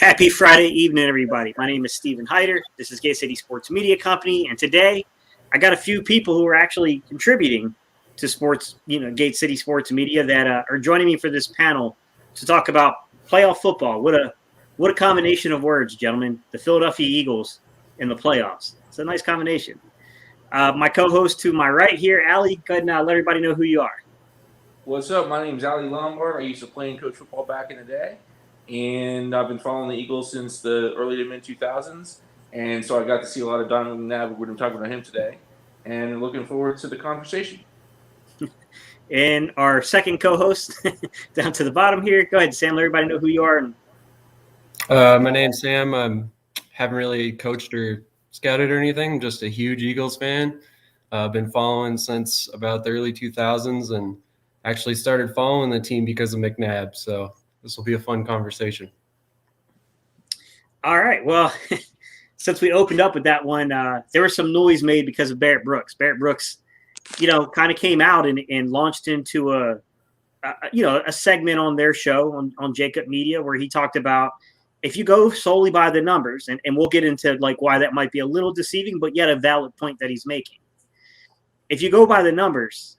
Happy Friday evening, everybody. My name is Steven Hyder. This is Gate City Sports Media Company, and today I got a few people who are actually contributing to sports, Gate City Sports Media that are joining me for this panel to talk about playoff football. What a combination of words, gentlemen. The Philadelphia Eagles in the playoffs. It's a nice combination. My co-host to my right here, Ali, go ahead and let everybody know who you are. What's up? My name's Ali Lombard. I used to play and coach football back in the day, and I've been following the Eagles since the early to mid-2000s, and so I got to see a lot of Donovan McNabb. We're going to talk about him today, and looking forward to the conversation. And our second co-host down to the bottom here, go ahead, Sam, let everybody know who you are. My name's Sam. I haven't really coached or scouted or anything. I'm just a huge Eagles fan. I've been following since about the early 2000s and actually started following the team because of McNabb. So this will be a fun conversation. All right. Well, since we opened up with that one, there was some noise made because of Barrett Brooks. Barrett Brooks, kind of came out and launched into a segment on their show on Jacob Media where he talked about if you go solely by the numbers, and we'll get into like why that might be a little deceiving, but yet a valid point that he's making. If you go by the numbers,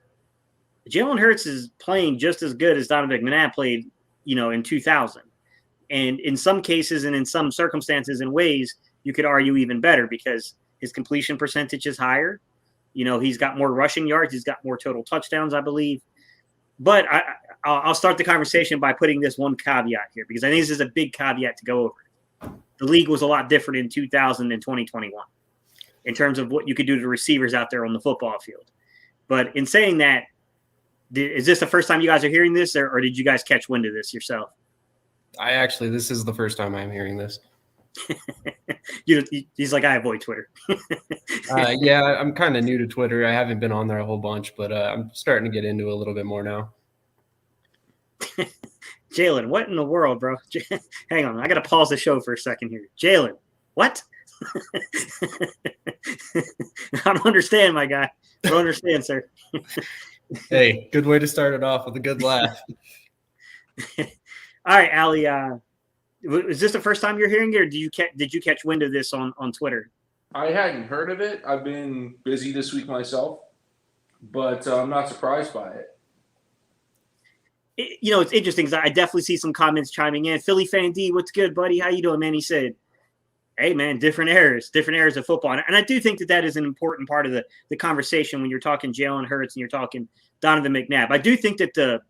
Jalen Hurts is playing just as good as Donovan McNabb played, in 2000. And in some cases and in some circumstances and ways, you could argue even better because his completion percentage is higher. He's got more rushing yards. He's got more total touchdowns, I believe. But I'll start the conversation by putting this one caveat here because I think this is a big caveat to go over. The league was a lot different in 2000 and 2021 in terms of what you could do to receivers out there on the football field. But in saying that, is this the first time you guys are hearing this, or did you guys catch wind of this yourself? This is the first time I'm hearing this. He's like, I avoid Twitter. Yeah, I'm kind of new to Twitter. I haven't been on there a whole bunch, but I'm starting to get into it a little bit more now. Jalen, what in the world, bro? Hang on. I got to pause the show for a second here. Jalen, what? I don't understand, my guy. I don't understand, sir. Hey, good way to start it off with a good laugh. All right, Ali. Is this the first time you're hearing it, or did you catch wind of this on Twitter? I hadn't heard of it. I've been busy this week myself, but I'm not surprised by it. It's interesting because I definitely see some comments chiming in. Philly fan D, what's good, buddy? How you doing, man? He said, hey, man, different eras of football. And I do think that is an important part of the conversation when you're talking Jalen Hurts and you're talking Donovan McNabb. I do think that the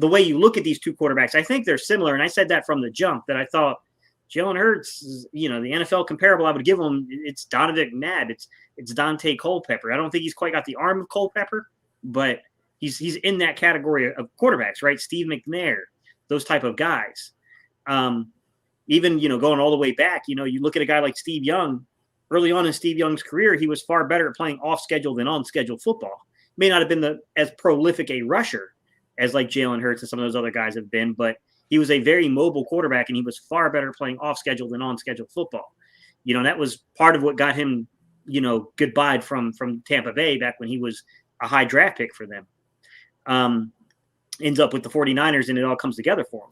way you look at these two quarterbacks, I think they're similar. And I said that from the jump, that I thought Jalen Hurts is, the NFL comparable I would give him, it's Donovan McNabb. It's Dante Culpepper. I don't think he's quite got the arm of Culpepper, but he's in that category of quarterbacks, right? Steve McNair, those type of guys. Even, going all the way back, you look at a guy like Steve Young. Early on in Steve Young's career, he was far better at playing off-schedule than on-schedule football. May not have been as prolific a rusher as like Jalen Hurts and some of those other guys have been, but he was a very mobile quarterback, and he was far better at playing off-schedule than on-schedule football. That was part of what got him, goodbye from Tampa Bay back when he was a high draft pick for them. Ends up with the 49ers, and it all comes together for him.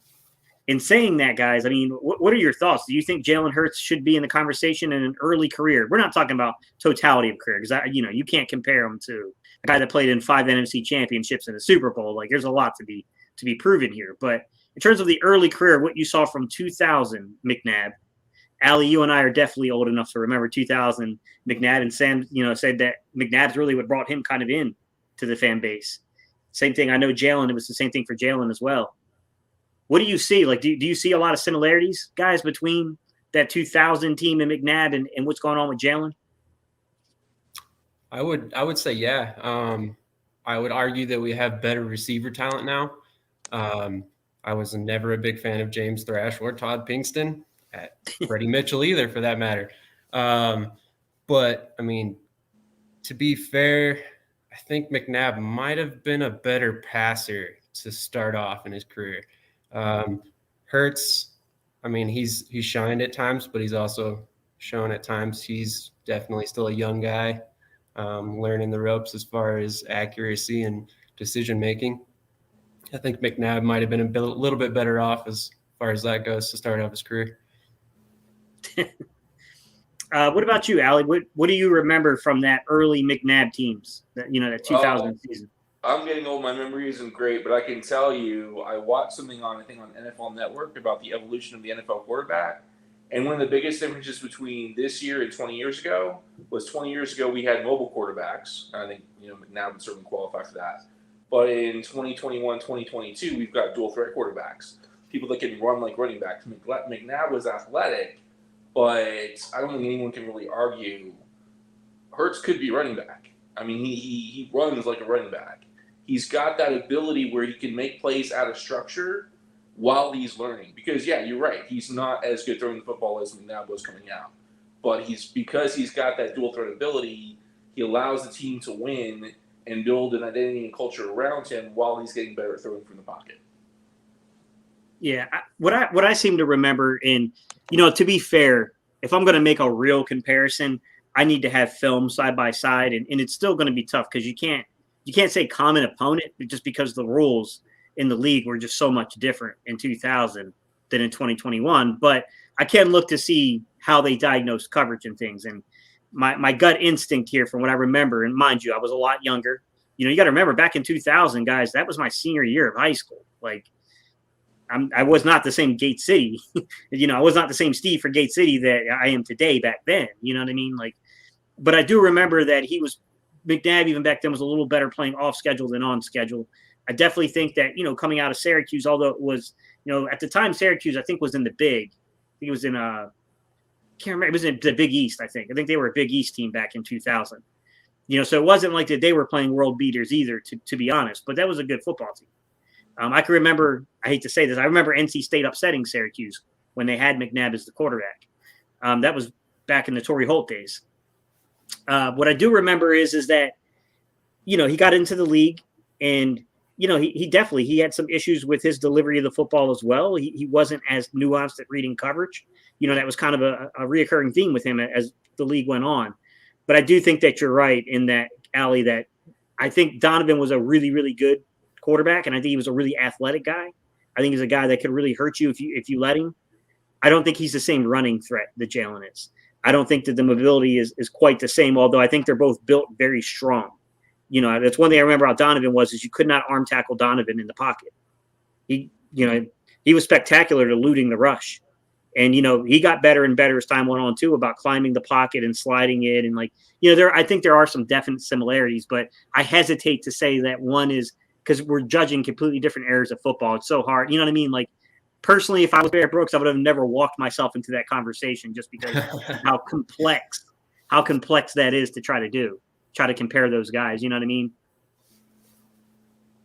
In saying that, guys, I mean, what are your thoughts? Do you think Jalen Hurts should be in the conversation in an early career? We're not talking about totality of career because, you can't compare him to a guy that played in 5 NFC championships and a Super Bowl. Like, there's a lot to be proven here. But in terms of the early career, what you saw from 2000 McNabb, Ali, you and I are definitely old enough to remember 2000 McNabb, and Sam, said that McNabb's really what brought him kind of in to the fan base. Same thing. I know Jalen, it was the same thing for Jalen as well. What do you see? Like, do you see a lot of similarities, guys, between that 2000 team and McNabb and what's going on with Jalen? I would say, yeah. I would argue that we have better receiver talent now. I was never a big fan of James Thrash or Todd Pinkston, at Freddie Mitchell either, for that matter. But, I mean, to be fair, I think McNabb might have been a better passer to start off in his career. Hurts, I mean, he's shined at times, but he's also shown at times he's definitely still a young guy, learning the ropes as far as accuracy and decision making. I think McNabb might have been a little bit better off as far as that goes to start off his career. What about you, Allie? What do you remember from that early McNabb teams? That 2000 season. I'm getting old. My memory isn't great, but I can tell you, I watched something on NFL Network about the evolution of the NFL quarterback. And one of the biggest differences between this year and 20 years ago was 20 years ago we had mobile quarterbacks. I think McNabb would certainly qualify for that. But in 2021, 2022, we've got dual threat quarterbacks, people that can run like running backs. McNabb was athletic, but I don't think anyone can really argue Hurts could be running back. I mean, he runs like a running back. He's got that ability where he can make plays out of structure while he's learning. Because, yeah, you're right. He's not as good throwing the football as McNabb was coming out. But because he's got that dual threat ability, he allows the team to win and build an identity and culture around him while he's getting better at throwing from the pocket. Yeah, what I seem to remember, and to be fair, if I'm going to make a real comparison, I need to have film side by side, and it's still going to be tough because you can't say common opponent just because the rules in the league were just so much different in 2000 than in 2021. But I can look to see how they diagnose coverage and things. And my gut instinct here, from what I remember, and mind you, I was a lot younger. You got to remember back in 2000, guys, that was my senior year of high school. Like, I was not the same Gate City. I was not the same Steve for Gate City that I am today back then. You know what I mean? Like, but I do remember that McNabb even back then was a little better playing off schedule than on schedule. I definitely think that, coming out of Syracuse, although it was, at the time Syracuse, I think was in the Big. I think it was in can't remember. It was in the Big East, I think. I think they were a Big East team back in 2000. So it wasn't like that they were playing world beaters either, to be honest. But that was a good football team. I can remember, I hate to say this, I remember NC State upsetting Syracuse when they had McNabb as the quarterback. That was back in the Torrey Holt days. What I do remember is that, he got into the league and, he had some issues with his delivery of the football as well. He wasn't as nuanced at reading coverage. That was kind of a reoccurring theme with him as the league went on. But I do think that you're right in that, Allie, that I think Donovan was a really, really good quarterback, and I think he was a really athletic guy. I think he's a guy that could really hurt you if you let him. I don't think he's the same running threat that Jalen is. I don't think that the mobility is quite the same, although I think they're both built very strong. That's one thing I remember about Donovan is you could not arm tackle Donovan in the pocket. He was spectacular at eluding the rush. And, he got better and better as time went on, too, about climbing the pocket and sliding it. And, I think there are some definite similarities, but I hesitate to say that one is because we're judging completely different areas of football. It's so hard. You know what I mean? Like, personally, if I was Barrett Brooks, I would have never walked myself into that conversation just because how complex that is to try to compare those guys. You know what I mean?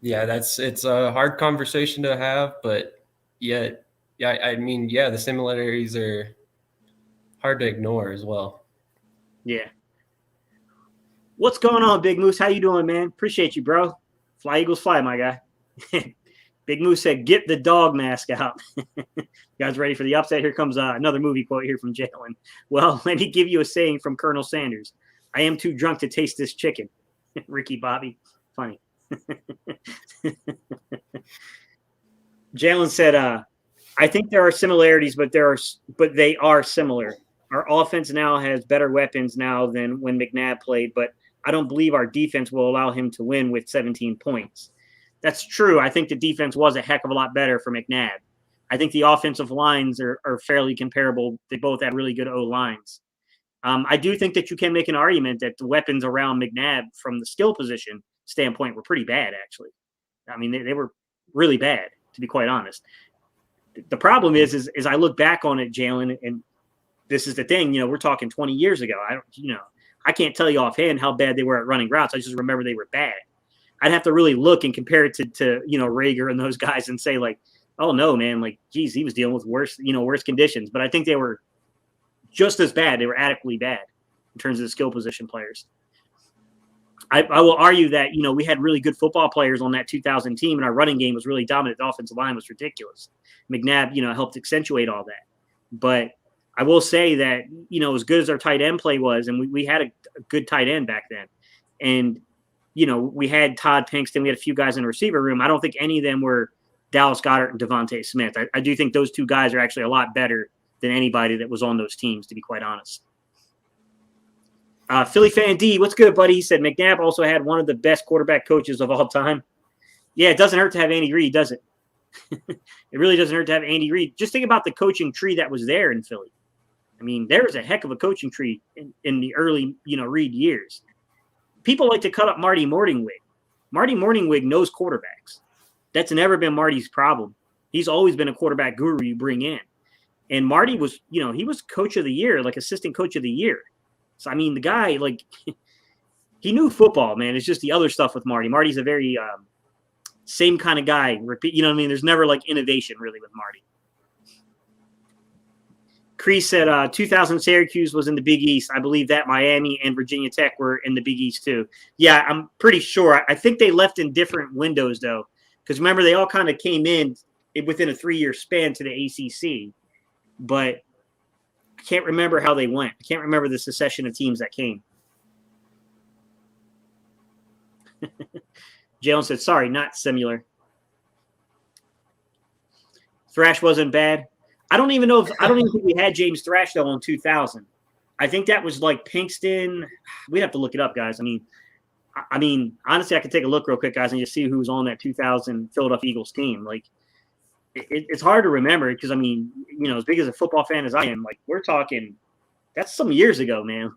Yeah, it's a hard conversation to have, but the similarities are hard to ignore as well. Yeah. What's going on, Big Moose? How you doing, man? Appreciate you, bro. Fly Eagles fly, my guy. Big Moose said, "Get the dog mask out." You guys ready for the upset? Here comes another movie quote here from Jalen. Well, let me give you a saying from Colonel Sanders. I am too drunk to taste this chicken. Ricky Bobby. Funny. Jalen said, I think there are similarities, but they are similar. Our offense now has better weapons now than when McNabb played, but I don't believe our defense will allow him to win with 17 points. That's true. I think the defense was a heck of a lot better for McNabb. I think the offensive lines are fairly comparable. They both had really good O-lines. I do think that you can make an argument that the weapons around McNabb from the skill position standpoint were pretty bad, actually. I mean, they were really bad, to be quite honest. The problem is I look back on it, Jalen, and this is the thing, we're talking 20 years ago. I can't tell you offhand how bad they were at running routes. I just remember they were bad. I'd have to really look and compare it to Rager and those guys and say, like, oh no, man, like, geez, he was dealing with worse conditions. But I think they were just as bad. They were adequately bad in terms of the skill position players. I will argue that, we had really good football players on that 2000 team, and our running game was really dominant. The offensive line was ridiculous. McNabb, helped accentuate all that. But I will say that, as good as our tight end play was, and we had a good tight end back then, and, we had Todd Pinkston, we had a few guys in the receiver room. I don't think any of them were Dallas Goedert and Devontae Smith. I do think those two guys are actually a lot better than anybody that was on those teams, to be quite honest. Philly Fan D, what's good, buddy? He said McNabb also had one of the best quarterback coaches of all time. Yeah, it doesn't hurt to have Andy Reid, does it? It really doesn't hurt to have Andy Reid. Just think about the coaching tree that was there in Philly. I mean, there was a heck of a coaching tree in the early, Reid years. People like to cut up Marty Morningwig. Marty Morningwig knows quarterbacks. That's never been Marty's problem. He's always been a quarterback guru you bring in. And Marty was, he was coach of the year, like assistant coach of the year. So, I mean, the guy, he knew football, man. It's just the other stuff with Marty. Marty's a very same kind of guy. There's never, innovation, really, with Marty. Kreese said 2000 Syracuse was in the Big East. I believe that Miami and Virginia Tech were in the Big East, too. Yeah, I'm pretty sure. I think they left in different windows, though. Because, remember, they all kind of came in within a 3-year span to the ACC. But I can't remember how they went. I can't remember the succession of teams that came. Jalen said, sorry, not similar. Thrash wasn't bad. I don't even think we had James Thrash, though, in 2000. I think that was Pinkston. We'd have to look it up, guys. I mean, honestly, I could take a look real quick, guys, and just see who was on that 2000 Philadelphia Eagles team. It's hard to remember because, as big as a football fan as I am, we're talking – that's some years ago, man.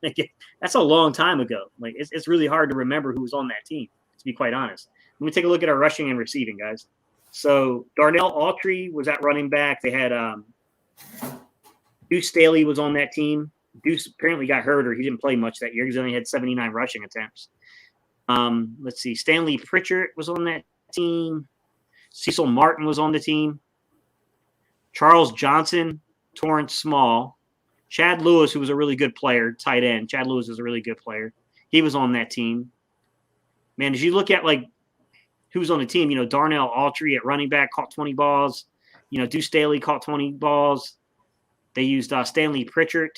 That's a long time ago. It's really hard to remember who was on that team, to be quite honest. Let me take a look at our rushing and receiving, guys. So Darnell Autry was at running back. They had Deuce Staley was on that team. Deuce apparently got hurt or he didn't play much that year because he only had 79 rushing attempts. Let's see. Stanley Pritchard was on that team. Cecil Martin was on the team. Charles Johnson, Torrance Small. Chad Lewis, who was a really good player, tight end. Chad Lewis is a really good player. He was on that team. Man, as you look at, who was on the team, Darnell Autry at running back caught 20 balls. Deuce Staley caught 20 balls. They used Stanley Pritchard.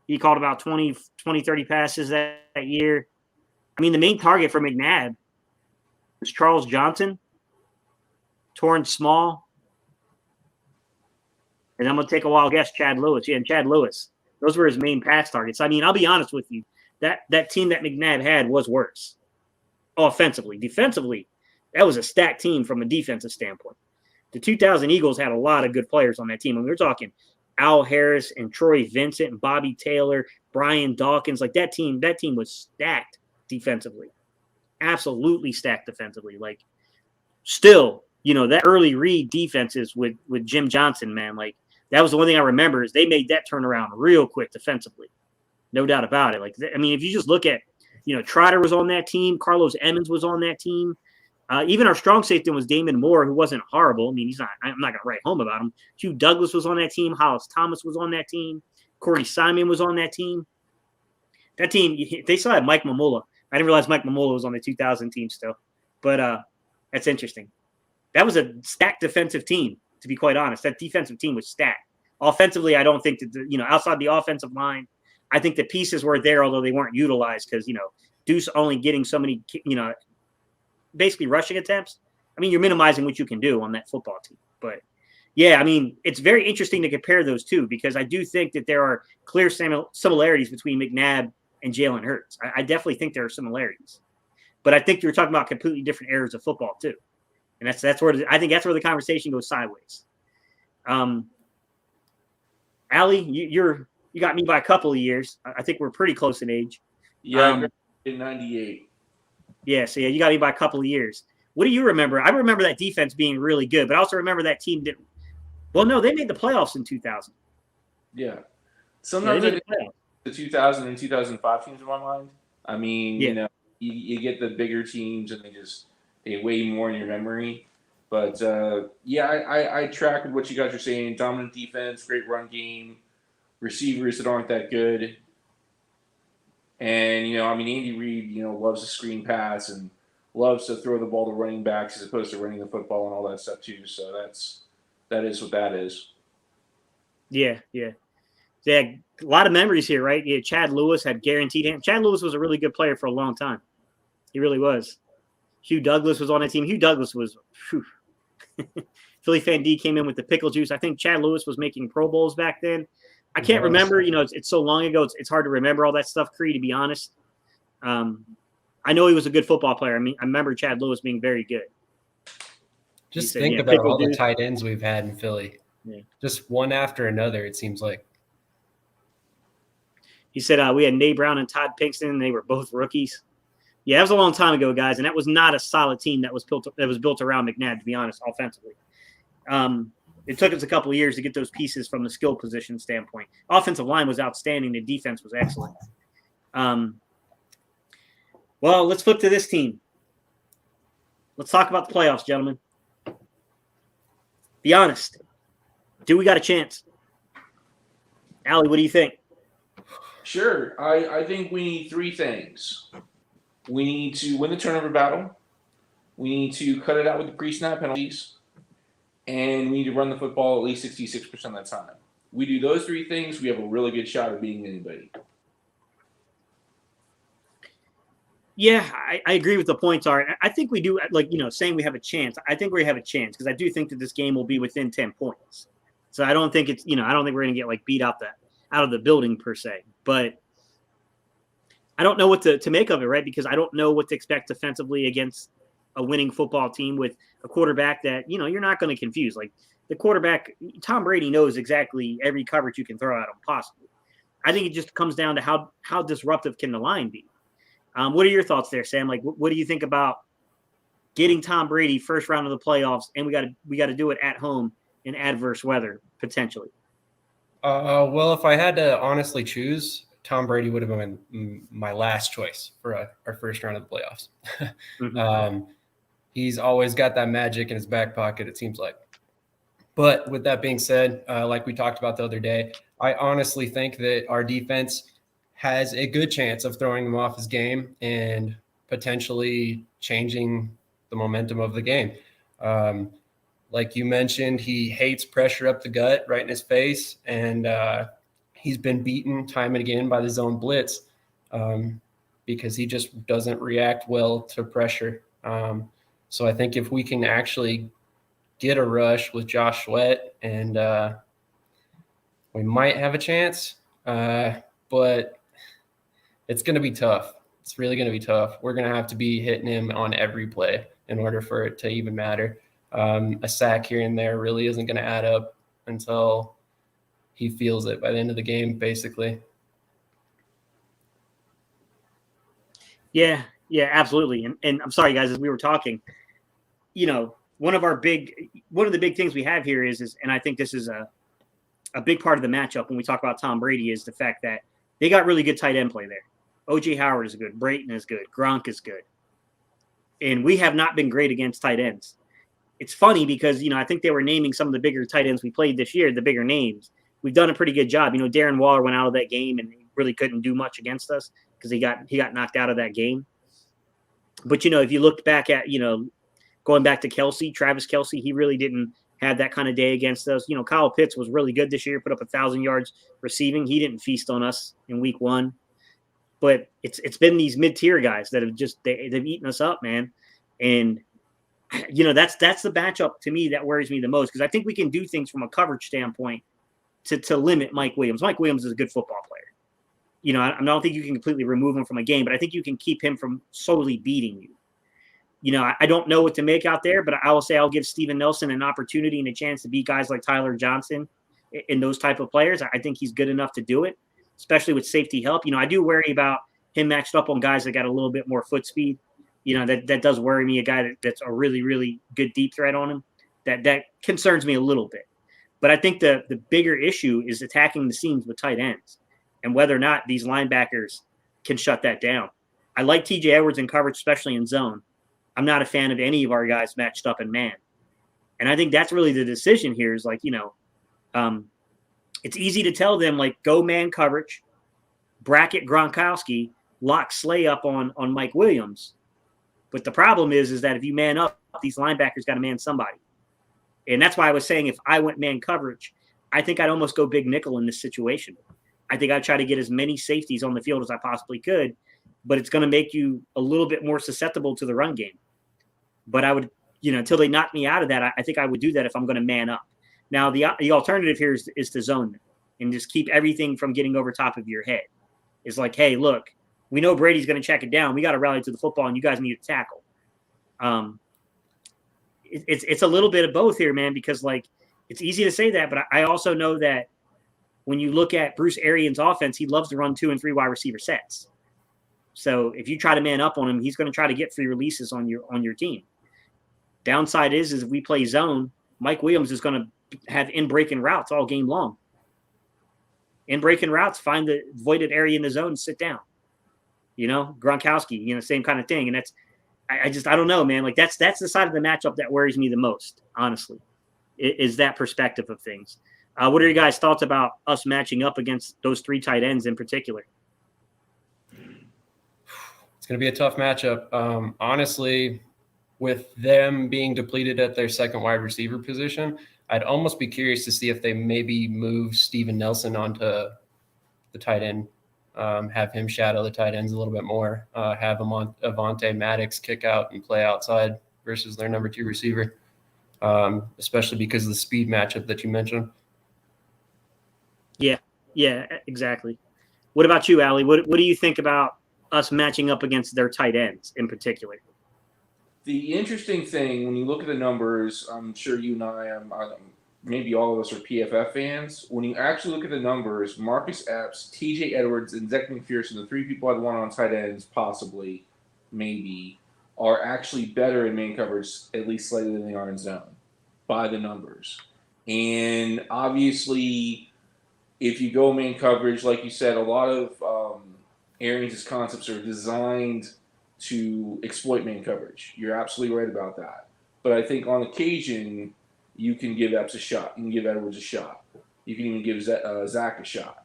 He caught about 20, 30 passes that year. The main target for McNabb was Charles Johnson, Torrance Small, and I'm going to take a wild guess, Chad Lewis. Yeah, and Chad Lewis. Those were his main pass targets. I'll be honest with you. That team that McNabb had was worse. Offensively. Defensively, that was a stacked team from a defensive standpoint. The 2000 Eagles had a lot of good players on that team. And we were talking Al Harris and Troy Vincent and Bobby Taylor, Brian Dawkins. That team was stacked defensively. Absolutely stacked defensively. Still, that early Reid defenses with Jim Johnson, man, that was the one thing I remember is they made that turnaround real quick defensively. No doubt about it. If you just look at, Trotter was on that team. Carlos Emmons was on that team. Even our strong safety was Damon Moore, who wasn't horrible. I'm not going to write home about him. Hugh Douglas was on that team. Hollis Thomas was on that team. Corey Simon was on that team. That team, they still had Mike Mamula. I didn't realize Mike Mamula was on the 2000 team still. But that's interesting. That was a stacked defensive team, to be quite honest. That defensive team was stacked. Offensively, I don't think that, outside the offensive line, I think the pieces were there, although they weren't utilized because, Deuce only getting so many, basically rushing attempts. You're minimizing what you can do on that football team. But, yeah, it's very interesting to compare those two because I do think that there are clear similarities between McNabb and Jalen Hurts. I definitely think there are similarities. But I think you're talking about completely different eras of football, too. And that's where I think that's where the conversation goes sideways. Allie, you got me by a couple of years. I think we're pretty close in age. Yeah, in 98. Yeah, so you got me by a couple of years. What do you remember? I remember that defense being really good, but I also remember that team didn't. Well, no, they made the playoffs in 2000. Yeah. Sometimes the 2000 and 2005 teams in my mind. You get the bigger teams and they weigh more in your memory. But, I track with what you guys are saying. Dominant defense, great run game, receivers that aren't that good. And, Andy Reid, loves to screen pass and loves to throw the ball to running backs as opposed to running the football and all that stuff too. So that is what that is. Yeah. A lot of memories here, right? Yeah, Chad Lewis had guaranteed him. Chad Lewis was a really good player for a long time. He really was. Hugh Douglas was on that team. Hugh Douglas was Philly Fan D came in with the pickle juice. I think Chad Lewis was making Pro Bowls back then. I can't remember. It's so long ago. It's hard to remember all that stuff, Cree, to be honest. I know he was a good football player. I mean, I remember Chad Lewis being very good. Just think about all the tight ends we've had in Philly. Yeah. Just one after another, it seems like. He said we had Nate Brown and Todd Pinkston, and they were both rookies. Yeah, that was a long time ago, guys, and that was not a solid team that was built around McNabb, to be honest, offensively. It took us a couple of years to get those pieces from the skill position standpoint. Offensive line was outstanding. The defense was excellent. Well, let's flip to this team. Let's talk about the playoffs, gentlemen. Be honest. Do we got a chance? Allie, what do you think? Sure. I think we need three things. We need to win the turnover battle. We need to cut it out with the pre-snap penalties. And we need to run the football at least 66% of the time. We do those three things, we have a really good shot of beating anybody. Yeah, I agree with the points, Art. I think we do, saying we have a chance. I think we have a chance because I do think that this game will be within 10 points. So I don't think I don't think we're going to get beat out of the building per se. But I don't know what to make of it, right? Because I don't know what to expect defensively against a winning football team with a quarterback that, you're not going to confuse. Like the quarterback, Tom Brady knows exactly every coverage you can throw at him possibly. I think it just comes down to how disruptive can the line be. What are your thoughts there, Sam? Like, what do you think about getting Tom Brady first round of the playoffs, and we got to do it at home in adverse weather potentially? Well, if I had to honestly choose, Tom Brady would have been my last choice for our first round of the playoffs. Mm-hmm. He's always got that magic in his back pocket, it seems like. But with that being said, like we talked about the other day, I honestly think that our defense has a good chance of throwing him off his game and potentially changing the momentum of the game. Like you mentioned, he hates pressure up the gut right in his face, and he's been beaten time and again by the zone blitz because he just doesn't react well to pressure. So I think if we can actually get a rush with Josh Sweat, and we might have a chance, but it's going to be tough. It's really going to be tough. We're going to have to be hitting him on every play in order for it to even matter. A sack here and there really isn't going to add up until he feels it by the end of the game, basically. Yeah, absolutely. And I'm sorry, guys, as we were talking, one of the big things we have here is, and I think this is a big part of the matchup when we talk about Tom Brady, is the fact that they got really good tight end play there. O.J. Howard is good. Brayton is good. Gronk is good. And we have not been great against tight ends. It's funny because, I think they were naming some of the bigger tight ends we played this year, the bigger names. We've done a pretty good job. Darren Waller went out of that game and he really couldn't do much against us because he got knocked out of that game. But, if you look back at, going back to Travis Kelce, he really didn't have that kind of day against us. Kyle Pitts was really good this year, put up 1,000 yards receiving. He didn't feast on us in week one. But it's been these mid-tier guys that have they've eaten us up, man. And, that's the matchup to me that worries me the most, because I think we can do things from a coverage standpoint to limit Mike Williams. Mike Williams is a good football player. I don't think you can completely remove him from a game, but I think you can keep him from solely beating you. I don't know what to make out there, but I will say I'll give Steven Nelson an opportunity and a chance to beat guys like Tyler Johnson and those type of players. I think he's good enough to do it, especially with safety help. I do worry about him matched up on guys that got a little bit more foot speed. That does worry me, a guy that's a really, really good deep threat on him. That concerns me a little bit. But I think the bigger issue is attacking the seams with tight ends and whether or not these linebackers can shut that down. I like TJ Edwards in coverage, especially in zone. I'm not a fan of any of our guys matched up in man. And I think that's really the decision here is it's easy to tell them, go man coverage, bracket Gronkowski, lock Slay up on Mike Williams. But the problem is that if you man up, these linebackers got to man somebody. And that's why I was saying if I went man coverage, I think I'd almost go big nickel in this situation. I think I'd try to get as many safeties on the field as I possibly could, but it's going to make you a little bit more susceptible to the run game. But until they knock me out of that, I think I would do that if I'm going to man up. Now, the alternative here is to zone them and just keep everything from getting over top of your head. It's like, hey, look, we know Brady's going to check it down. We got to rally to the football, and you guys need to tackle. It's a little bit of both here, man, because like it's easy to say that, but I also know that when you look at Bruce Arians' offense, he loves to run 2 and 3 wide receiver sets. So if you try to man up on him, he's going to try to get free releases on your team. Downside is if we play zone, Mike Williams is going to have in-breaking routes all game long. In-breaking routes, find the voided area in the zone and sit down. Gronkowski, same kind of thing. And that's I don't know, man. Like that's the side of the matchup that worries me the most, honestly, is that perspective of things. What are your guys' thoughts about us matching up against those 3 tight ends in particular? It's going to be a tough matchup. Honestly, with them being depleted at their second wide receiver position, I'd almost be curious to see if they maybe move Steven Nelson onto the tight end, have him shadow the tight ends a little bit more, have him on Avonte Maddox kick out and play outside versus their number 2 receiver, especially because of the speed matchup that you mentioned. Yeah, exactly. What about you, Allie? What do you think about us matching up against their tight ends in particular? The interesting thing, when you look at the numbers, I'm sure you and I, maybe all of us are PFF fans. When you actually look at the numbers, Marcus Epps, TJ Edwards, and Zech McPherson, the 3 people I'd want on tight ends, possibly, maybe, are actually better in man coverage, at least slightly, than they are in zone, by the numbers. And obviously, if you go man coverage, like you said, a lot of Arians' concepts are designed to exploit man coverage. You're absolutely right about that. But I think on occasion, you can give Epps a shot. You can give Edwards a shot. You can even give Zach a shot.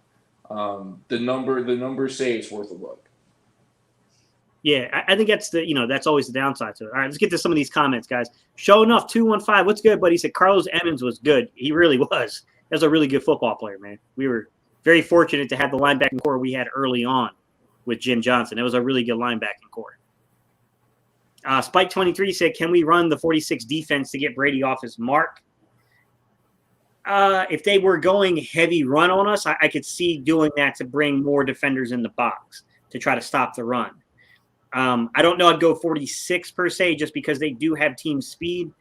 The numbers say it's worth a look. Yeah, I think that's that's always the downside to it. All right, let's get to some of these comments, guys. Show enough 215. What's good, buddy? He said Carlos Emmons was good. He really was. That was a really good football player, man. We were very fortunate to have the linebacking core we had early on with Jim Johnson. It was a really good linebacking core. Spike 23 said, can we run the 46 defense to get Brady off his mark? If they were going heavy run on us, I could see doing that to bring more defenders in the box to try to stop the run. I don't know I'd go 46 per se just because they do have team speed.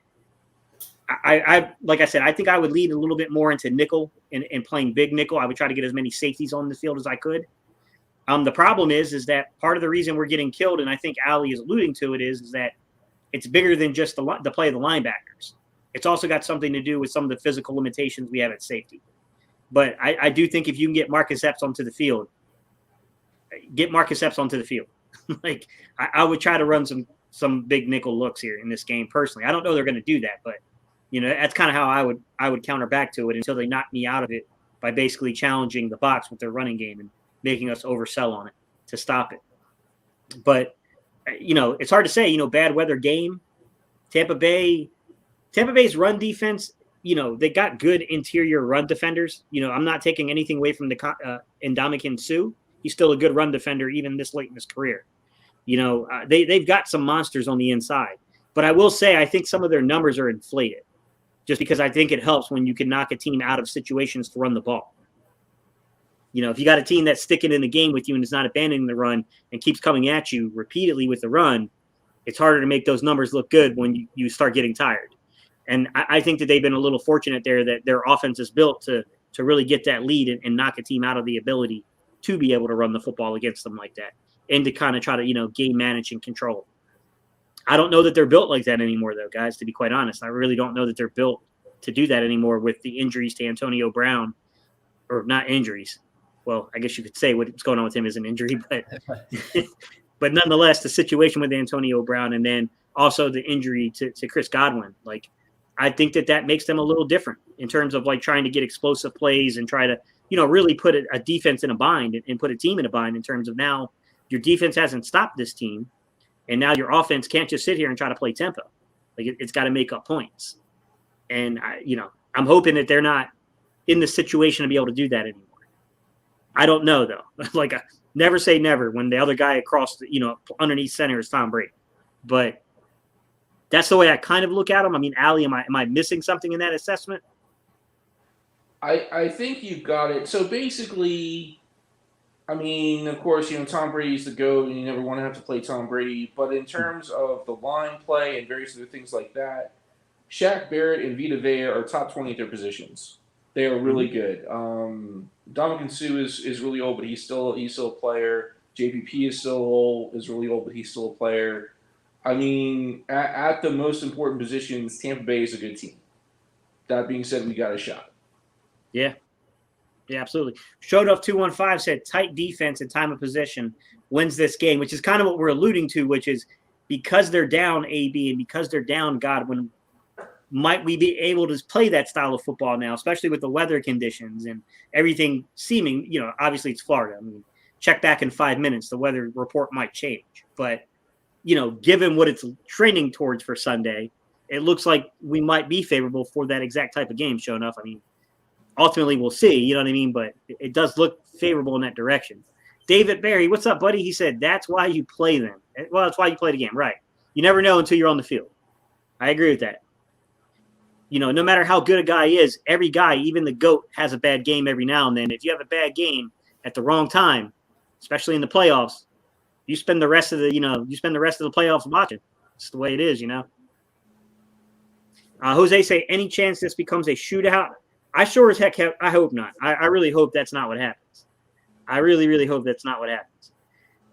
I like I said, I think I would lead a little bit more into nickel and playing big nickel. I would try to get as many safeties on the field as I could. The problem is that part of the reason we're getting killed, and I think Ali is alluding to it, is that it's bigger than just the play of the linebackers. It's also got something to do with some of the physical limitations we have at safety. But I do think if you can get Marcus Epps onto the field, like I would try to run some big nickel looks here in this game personally. I don't know they're going to do that, but that's kind of how I would counter back to it until they knock me out of it by basically challenging the box with their running game and making us oversell on it to stop it. But, it's hard to say, bad weather game. Tampa Bay's run defense, they got good interior run defenders. I'm not taking anything away from the Ndamukong Suh. He's still a good run defender even this late in his career. They've got some monsters on the inside. But I will say I think some of their numbers are inflated just because I think it helps when you can knock a team out of situations to run the ball. If you got a team that's sticking in the game with you and is not abandoning the run and keeps coming at you repeatedly with the run, it's harder to make those numbers look good when you start getting tired. And I think that they've been a little fortunate there that their offense is built to really get that lead and knock a team out of the ability to be able to run the football against them like that and to kind of try to, game manage and control. I don't know that they're built like that anymore, though, guys, to be quite honest. I really don't know that they're built to do that anymore with the injuries to Antonio Brown, or not injuries. Well, I guess you could say what's going on with him is an injury, but nonetheless, the situation with Antonio Brown and then also the injury to Chris Godwin, like I think that makes them a little different in terms of like trying to get explosive plays and try to, really put a defense in a bind and put a team in a bind in terms of now your defense hasn't stopped this team. And now your offense can't just sit here and try to play tempo. Like it's got to make up points. And I'm hoping that they're not in the situation to be able to do that anymore. I don't know though. Like never say never when the other guy across underneath center is Tom Brady. But That's the way I kind of look at him. I mean, Allie, am I missing something in that assessment? I think you've got it. So basically, I mean, of course, Tom Brady's the GOAT, and you never want to have to play Tom Brady. But in terms of the line play and various other things like that, Shaq Barrett and Vita Vea are top 20 at their positions. They are really good. Dominican Sue is really old, but he's still a player. JPP is really old, but he's still a player. I mean, at the most important positions, Tampa Bay is a good team. That being said, we got a shot. Yeah. Yeah, absolutely. Showed off 215 said tight defense and time of possession wins this game, which is kind of what we're alluding to, which is because they're down AB and because they're down Godwin, might we be able to play that style of football now, especially with the weather conditions and everything seeming, obviously it's Florida. I mean, check back in 5 minutes, the weather report might change. But, given what it's trending towards for Sunday, it looks like we might be favorable for that exact type of game showing up. I mean, ultimately we'll see, you know what I mean? But it does look favorable in that direction. David Barry, what's up, buddy? He said, that's why you play them. Well, that's why you play the game, right? You never know until you're on the field. I agree with that. No matter how good a guy is, every guy, even the GOAT, has a bad game every now and then. If you have a bad game at the wrong time, especially in the playoffs, you spend the rest of the playoffs watching. It's the way it is, Jose say, any chance this becomes a shootout? I sure as heck I hope not. I really hope that's not what happens. I really, really hope that's not what happens.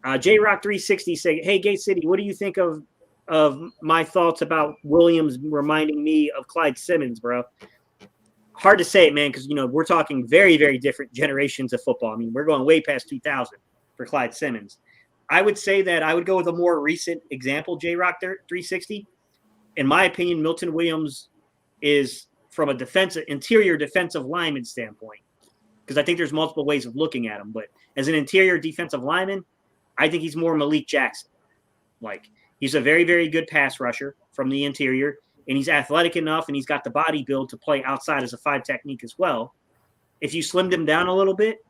JRock360 say, hey, Gate City, what do you think of my thoughts about Williams reminding me of Clyde Simmons, bro? Hard to say, man, because, we're talking very, very different generations of football. I mean, we're going way past 2000 for Clyde Simmons. I would say that I would go with a more recent example, JRock360. In my opinion, Milton Williams is from a interior defensive lineman standpoint, because I think there's multiple ways of looking at him. But as an interior defensive lineman, I think he's more Malik Jackson. Like, he's a very, very good pass rusher from the interior, and he's athletic enough, and he's got the body build to play outside as a 5 technique as well. If you slimmed him down a little bit,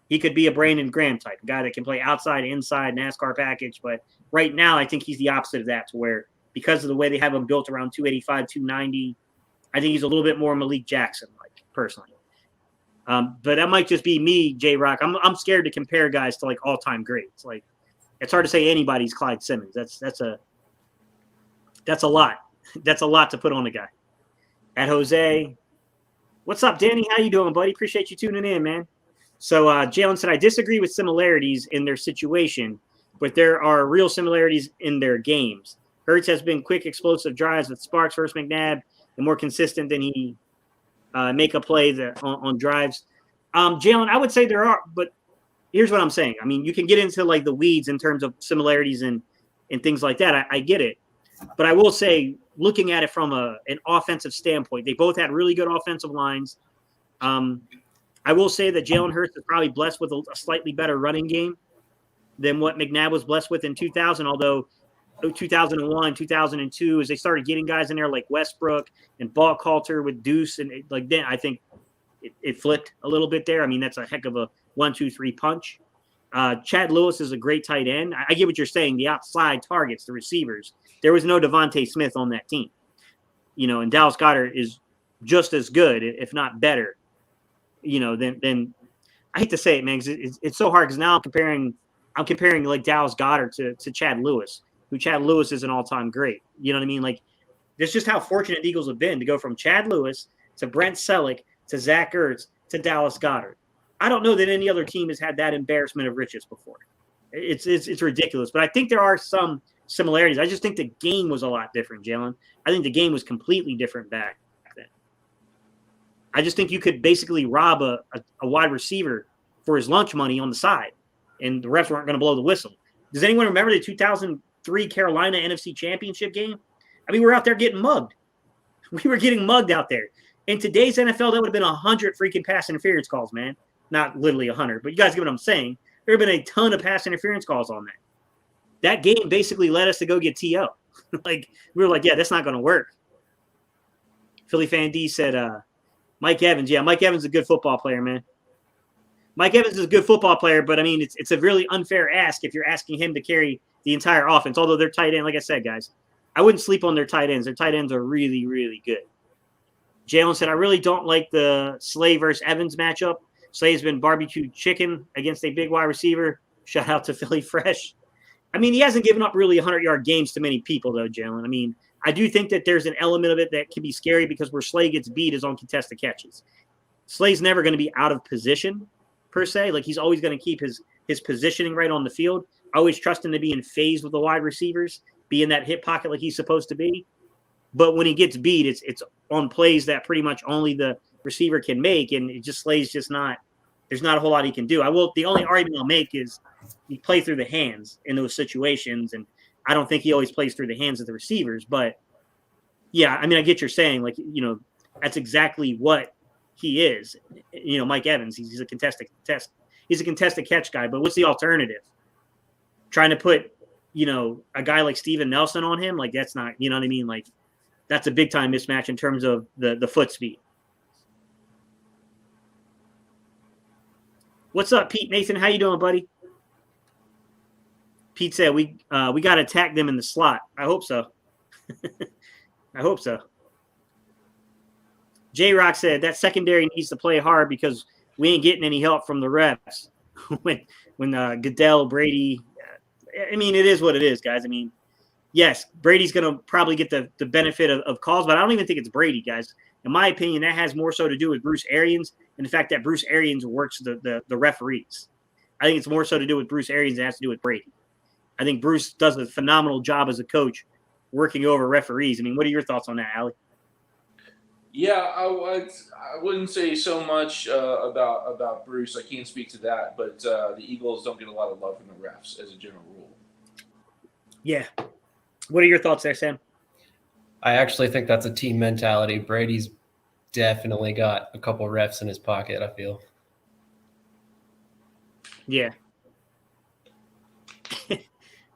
he could be a Brandon Graham type, a guy that can play outside, inside, NASCAR package. But right now, I think he's the opposite of that, to where because of the way they have him built around 285, 290, I think he's a little bit more Malik Jackson, like, personally. But that might just be me, J-Rock. I'm scared to compare guys to, like, all-time greats. Like, it's hard to say anybody's Clyde Simmons. That's a lot. That's a lot to put on a guy. At Jose, what's up, Danny? How you doing, buddy? Appreciate you tuning in, man. So Jalen said, I disagree with similarities in their situation, but there are real similarities in their games. Hurts has been quick, explosive drives with sparks versus McNabb, and more consistent than he make a play on drives. Jalen, I would say there are, but here's what I'm saying. I mean, you can get into like the weeds in terms of similarities and things like that. I get it. But I will say, looking at it from an offensive standpoint, they both had really good offensive lines. I will say that Jalen Hurts is probably blessed with a slightly better running game than what McNabb was blessed with in 2000, although 2001, 2002, as they started getting guys in there like Westbrook and Balcoulter with Deuce, and then I think it flipped a little bit there. I mean, that's a heck of a 1-2-3 punch. Chad Lewis is a great tight end. I get what you're saying. The outside targets, the receivers. There was no Devontae Smith on that team. And Dallas Goedert is just as good, if not better, than I hate to say it, man, because it's so hard, because now I'm comparing like Dallas Goedert to Chad Lewis, who Chad Lewis is an all-time great. You know what I mean? Like, that's just how fortunate the Eagles have been to go from Chad Lewis to Brent Selleck to Zach Ertz to Dallas Goedert. I don't know that any other team has had that embarrassment of riches before. It's ridiculous. But I think there are some similarities. I just think the game was a lot different, Jalen. I think the game was completely different back then. I just think you could basically rob a wide receiver for his lunch money on the side, and the refs weren't going to blow the whistle. Does anyone remember the 2003 Carolina NFC Championship game? I mean, we're out there getting mugged. We were getting mugged out there. In today's NFL, that would have been 100 freaking pass interference calls, man. Not literally 100, but you guys get what I'm saying. There have been a ton of pass interference calls on that. That game basically led us to go get T.O. Like, we were like, yeah, that's not going to work. Philly Fan D said, Mike Evans. Yeah, Mike Evans is a good football player, man. Mike Evans is a good football player, but, I mean, it's a really unfair ask if you're asking him to carry the entire offense, although they're tight end. Like I said, guys, I wouldn't sleep on their tight ends. Their tight ends are really, really good. Jalen said, I really don't like the Slay versus Evans matchup. Slay's been barbecue chicken against a big wide receiver. Shout out to Philly Fresh. I mean, he hasn't given up really 100-yard games to many people, though, Jalen. I mean, I do think that there's an element of it that can be scary because where Slay gets beat is on contested catches. Slay's never going to be out of position, per se. Like, he's always going to keep his positioning right on the field. I always trust him to be in phase with the wide receivers, be in that hip pocket like he's supposed to be. But when he gets beat, it's on plays that pretty much only the receiver can make, and it just Slay's just not – there's not a whole lot he can do. The only argument I'll make is he play through the hands in those situations, and I don't think he always plays through the hands of the receivers. But, yeah, I mean, I get you're saying, like, you know, that's exactly what he is. You know, Mike Evans, he's a contested catch guy, but what's the alternative? Trying to put, you know, a guy like Steven Nelson on him, like that's not, you know what I mean? Like that's a big time mismatch in terms of the foot speed. What's up, Pete Nathan? How you doing, buddy? Pete said we got to attack them in the slot. I hope so. I hope so. J-Rock said that secondary needs to play hard because we ain't getting any help from the refs. when Goodell, Brady, I mean, it is what it is, guys. I mean, yes, Brady's going to probably get the benefit of calls, but I don't even think it's Brady, guys. In my opinion, that has more so to do with Bruce Arians and the fact that Bruce Arians works the referees. I think it's more so to do with Bruce Arians than it has to do with Brady. I think Bruce does a phenomenal job as a coach working over referees. I mean, what are your thoughts on that, Allie? Yeah, I wouldn't say so much about Bruce. I can't speak to that, but the Eagles don't get a lot of love from the refs as a general rule. Yeah. What are your thoughts there, Sam? I actually think that's a team mentality. Brady's definitely got a couple refs in his pocket, I feel. Yeah.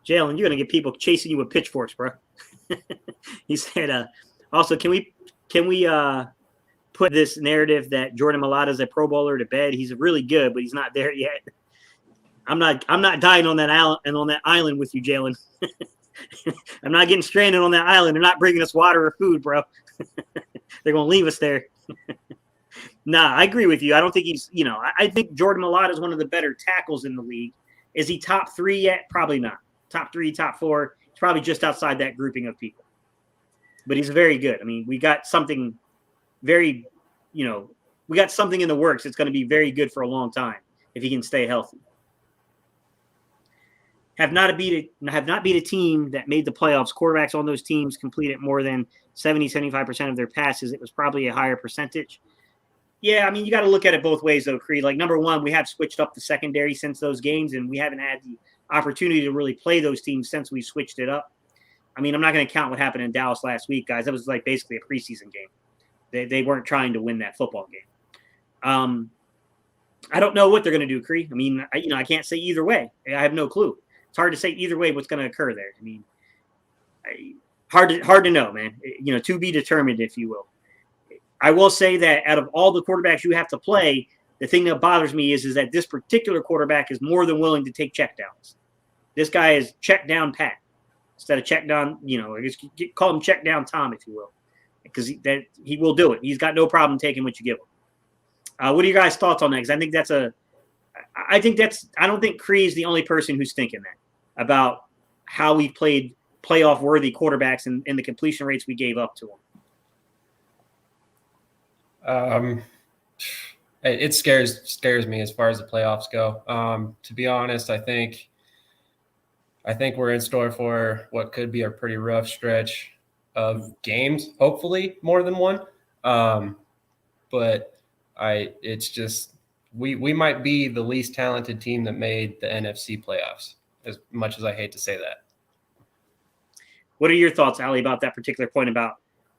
Jalen, you're going to get people chasing you with pitchforks, bro. He said, also, can we put this narrative that Jordan Mailata is a Pro Bowler to bed? He's really good, but he's not there yet. I'm not dying on that island with you, Jalen. I'm not getting stranded on that island. They're not bringing us water or food, bro. They're going to leave us there. Nah, I agree with you. I don't think he's, you know, I think Jordan Mailata is one of the better tackles in the league. Is he top 3 yet? Probably not. Top 3, top 4. He's probably just outside that grouping of people. But he's very good. I mean, we got something very, you know, we got something in the works. It's going to be very good for a long time if he can stay healthy. Have not beat a team that made the playoffs. Quarterbacks on those teams completed more than 75% of their passes. It was probably a higher percentage. Yeah, I mean, you got to look at it both ways, though, Creed. Like, number one, we have switched up the secondary since those games, and we haven't had the opportunity to really play those teams since we switched it up. I mean, I'm not going to count what happened in Dallas last week, guys. That was like basically a preseason game. They weren't trying to win that football game. I don't know what they're going to do, Creed. I mean, I can't say either way. I have no clue. It's hard to say either way what's going to occur there. I mean, hard to know, man. You know, to be determined, if you will. I will say that out of all the quarterbacks you have to play, the thing that bothers me is that this particular quarterback is more than willing to take checkdowns. This guy is check down Pat instead of check down, you know, call him check down Tom, if you will, because he will do it. He's got no problem taking what you give him. What are your guys' thoughts on that? Because I don't think Cree is the only person who's thinking that about how we played playoff worthy quarterbacks and the completion rates we gave up to them. It scares me as far as the playoffs go. To be honest, I think we're in store for what could be a pretty rough stretch of games, hopefully more than one. But it's just we might be the least talented team that made the NFC playoffs, as much as I hate to say that. What are your thoughts, Ali, about that particular point about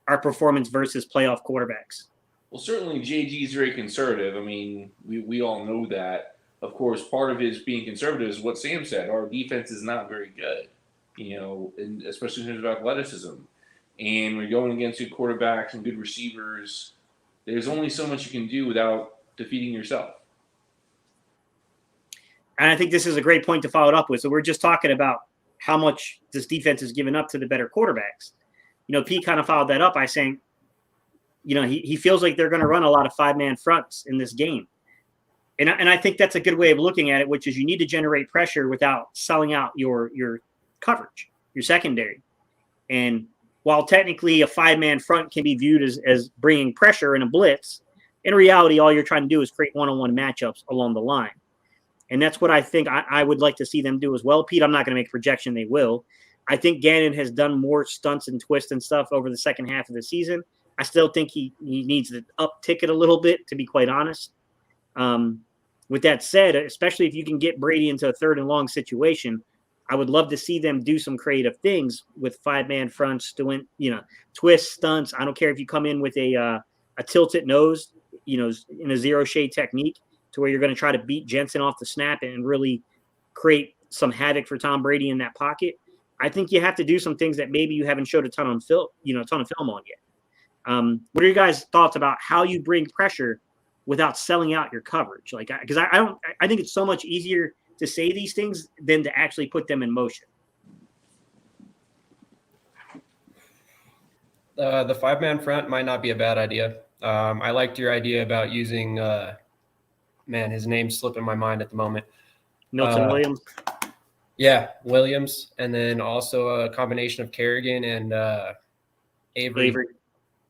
our performance versus playoff quarterbacks? Well, certainly JG is very conservative. I mean, we all know that. Of course, part of his being conservative is what Sam said. Our defense is not very good, you know, and especially in terms of athleticism. And we're going against good quarterbacks and good receivers. There's only so much you can do without defeating yourself. And I think this is a great point to follow it up with. So we're just talking about how much this defense is giving up to the better quarterbacks. Pete kind of followed that up by saying, he feels like they're going to run a lot of 5-man fronts in this game. And I think that's a good way of looking at it, which is you need to generate pressure without selling out your coverage, your secondary. And while technically a 5-man front can be viewed as bringing pressure in a blitz, in reality, all you're trying to do is create one-on-one matchups along the line. And that's what I think I would like to see them do as well. Pete, I'm not going to make a projection they will. I think Gannon has done more stunts and twists and stuff over the second half of the season. I still think he needs to uptick it a little bit, to be quite honest. With that said, especially if you can get Brady into a 3rd and long situation, I would love to see them do some creative things with 5-man fronts, doing, twists, stunts. I don't care if you come in with a tilted nose, in a zero shade technique to where you're going to try to beat Jensen off the snap and really create some havoc for Tom Brady in that pocket. I think you have to do some things that maybe you haven't showed a ton of film on yet. What are your guys' thoughts about how you bring pressure without selling out your coverage? Because I think it's so much easier to say these things than to actually put them in motion. The 5-man front might not be a bad idea. I liked your idea about using, his name's slipping my mind at the moment. Milton Williams. Yeah, Williams, and then also a combination of Kerrigan and Avery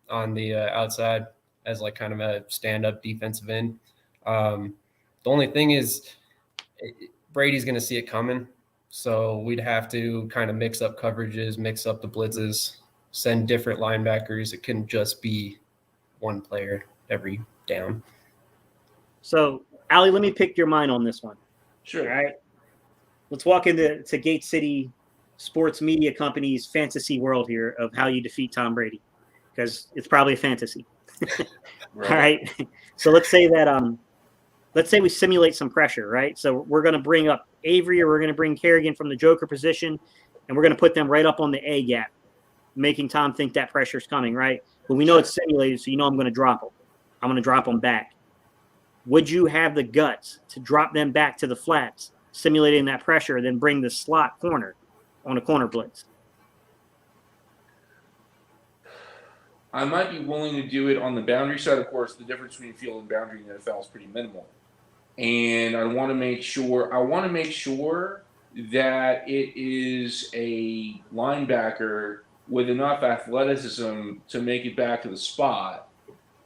on the outside as like kind of a stand-up defensive end. The only thing is Brady's going to see it coming, so we'd have to kind of mix up coverages, mix up the blitzes, send different linebackers. It couldn't just be one player every down. So, Allie, let me pick your mind on this one. Sure. All right. Let's walk into Gate City Sports Media Company's fantasy world here of how you defeat Tom Brady, because it's probably a fantasy. Right. All right. So let's say that let's say we simulate some pressure, right? So we're going to bring up Avery, or we're going to bring Kerrigan from the joker position, and we're going to put them right up on the A gap, making Tom think that pressure's coming, right? But we know it's simulated, so I'm going to drop them. I'm going to drop them back. Would you have the guts to drop them back to the flats, simulating that pressure, then bring the slot corner on a corner blitz? I might be willing to do it on the boundary side. Of course, the difference between field and boundary in the NFL is pretty minimal. And I want to make sure that it is a linebacker with enough athleticism to make it back to the spot,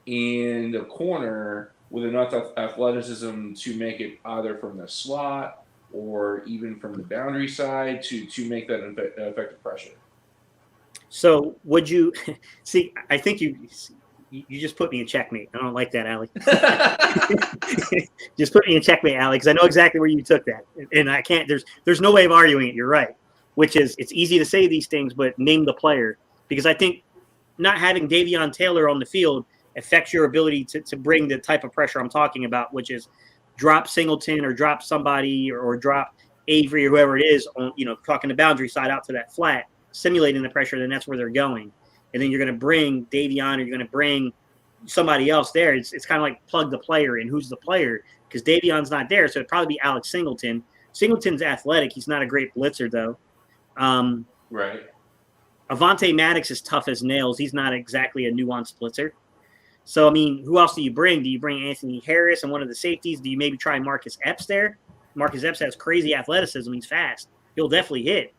and a corner with enough athleticism to make it either from the slot or even from the boundary side to make that effective pressure. So would you see? I think you just put me in checkmate. I don't like that, Allie. Just put me in checkmate, Allie, because I know exactly where you took that, and I can't. There's no way of arguing it. You're right. Which is, it's easy to say these things, but name the player, because I think not having Davion Taylor on the field affects your ability to bring the type of pressure I'm talking about, which is drop Singleton or drop somebody or drop Avery or whoever it is on, talking the boundary side out to that flat, simulating the pressure. Then that's where they're going. And then you're going to bring Davion, or you're going to bring somebody else there. It's kind of like plug the player in. Who's the player? Because Davion's not there, so it'd probably be Alex Singleton. Singleton's athletic. He's not a great blitzer, though. Right. Avonte Maddox is tough as nails. He's not exactly a nuanced blitzer. So, I mean, who else do you bring? Do you bring Anthony Harris and one of the safeties? Do you maybe try Marcus Epps there? Marcus Epps has crazy athleticism. He's fast. He'll definitely hit.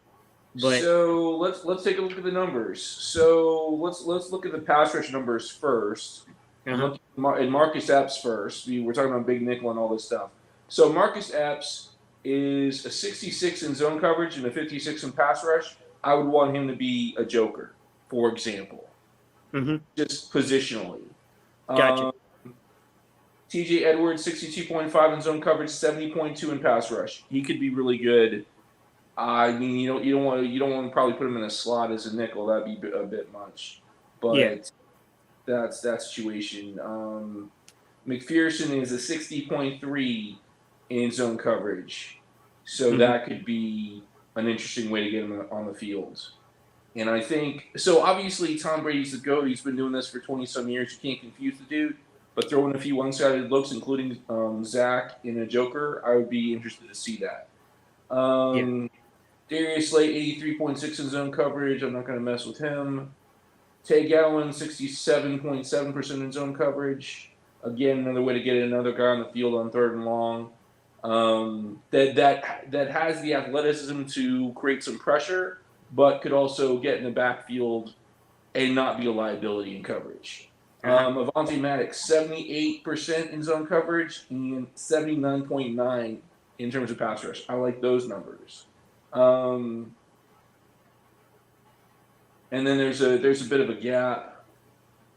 But so let's take a look at the numbers. So let's look at the pass rush numbers first. Uh-huh. And Marcus Epps first. We're talking about big nickel and all this stuff. So Marcus Epps is a 66 in zone coverage and a 56 in pass rush. I would want him to be a joker, for example, just positionally. Gotcha. TJ Edwards, 62.5 in zone coverage, 70.2 in pass rush. He could be really good. I mean, you don't want to probably put him in a slot as a nickel. That'd be a bit much. But that's that situation. McPherson is a 60.3 in zone coverage, so that could be an interesting way to get him on the field. And I think so. Obviously, Tom Brady's the GOAT. He's been doing this for 20-some years. You can't confuse the dude. But throwing a few one-sided looks, including Zach in a joker, I would be interested to see that. Darius Slay, 83.6 in zone coverage. I'm not going to mess with him. Tay Gowan, 67.7% in zone coverage. Again, another way to get another guy on the field on 3rd and long. That has the athleticism to create some pressure, but could also get in the backfield and not be a liability in coverage. Avonte Maddox, 78% in zone coverage and 79.9 in terms of pass rush. I like those numbers. And then there's a bit of a gap.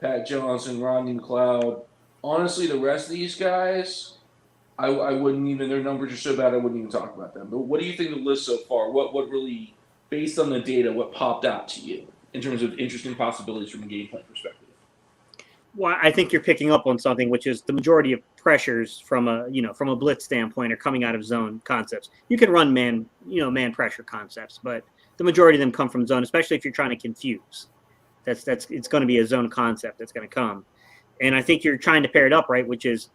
Pat Johnson, Rodney McLeod. Honestly, the rest of these guys, I wouldn't even. Their numbers are so bad I wouldn't even talk about them. But what do you think of the list so far? What really, based on the data, what popped out to you in terms of interesting possibilities from a game plan perspective? Well, I think you're picking up on something, which is the majority of pressures from a blitz standpoint are coming out of zone concepts. You can run man pressure concepts, but the majority of them come from zone, especially if you're trying to confuse. It's going to be a zone concept that's going to come. And I think you're trying to pair it up, right, which is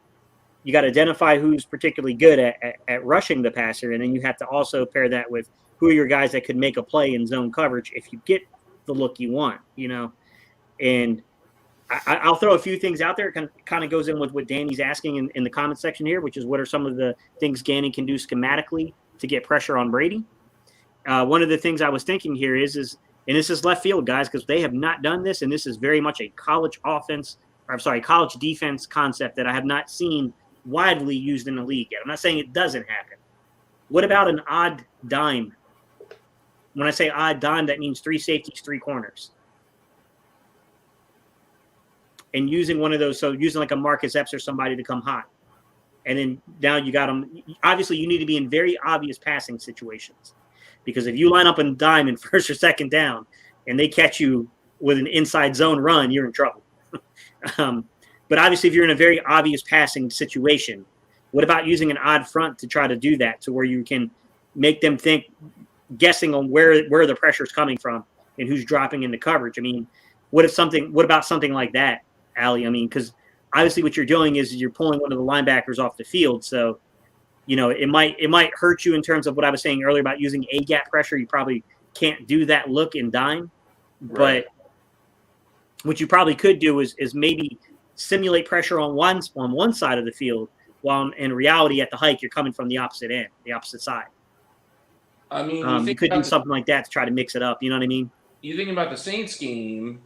you got to identify who's particularly good at rushing the passer, and then you have to also pair that with who are your guys that could make a play in zone coverage if you get the look you want, And I'll throw a few things out there. It kind of goes in with what Danny's asking in the comment section here, which is what are some of the things Gannon can do schematically to get pressure on Brady. One of the things I was thinking here is and this is left field, guys, because they have not done this, and this is very much a college defense concept that I have not seen widely used in the league yet. I'm not saying it doesn't happen. What about an odd dime? When I say odd dime, that means 3 safeties, 3 corners. And using one of those, so using like a Marcus Epps or somebody to come hot. And then now you got them. Obviously, you need to be in very obvious passing situations. Because if you line up in dime in 1st or 2nd down and they catch you with an inside zone run, you're in trouble. But obviously, if you're in a very obvious passing situation, what about using an odd front to try to do that to where you can make them think, guessing on where the pressure is coming from and who's dropping into coverage? I mean, what about something like that, Allie? I mean, because obviously what you're doing is you're pulling one of the linebackers off the field. So, it might hurt you in terms of what I was saying earlier about using A-gap pressure. You probably can't do that look in dime. Right. But what you probably could do is maybe simulate pressure on one side of the field, while in reality at the hike you're coming from the opposite end, the opposite side. I mean, you could do something like that to try to mix it up. You know what I mean? You think about the Saints game,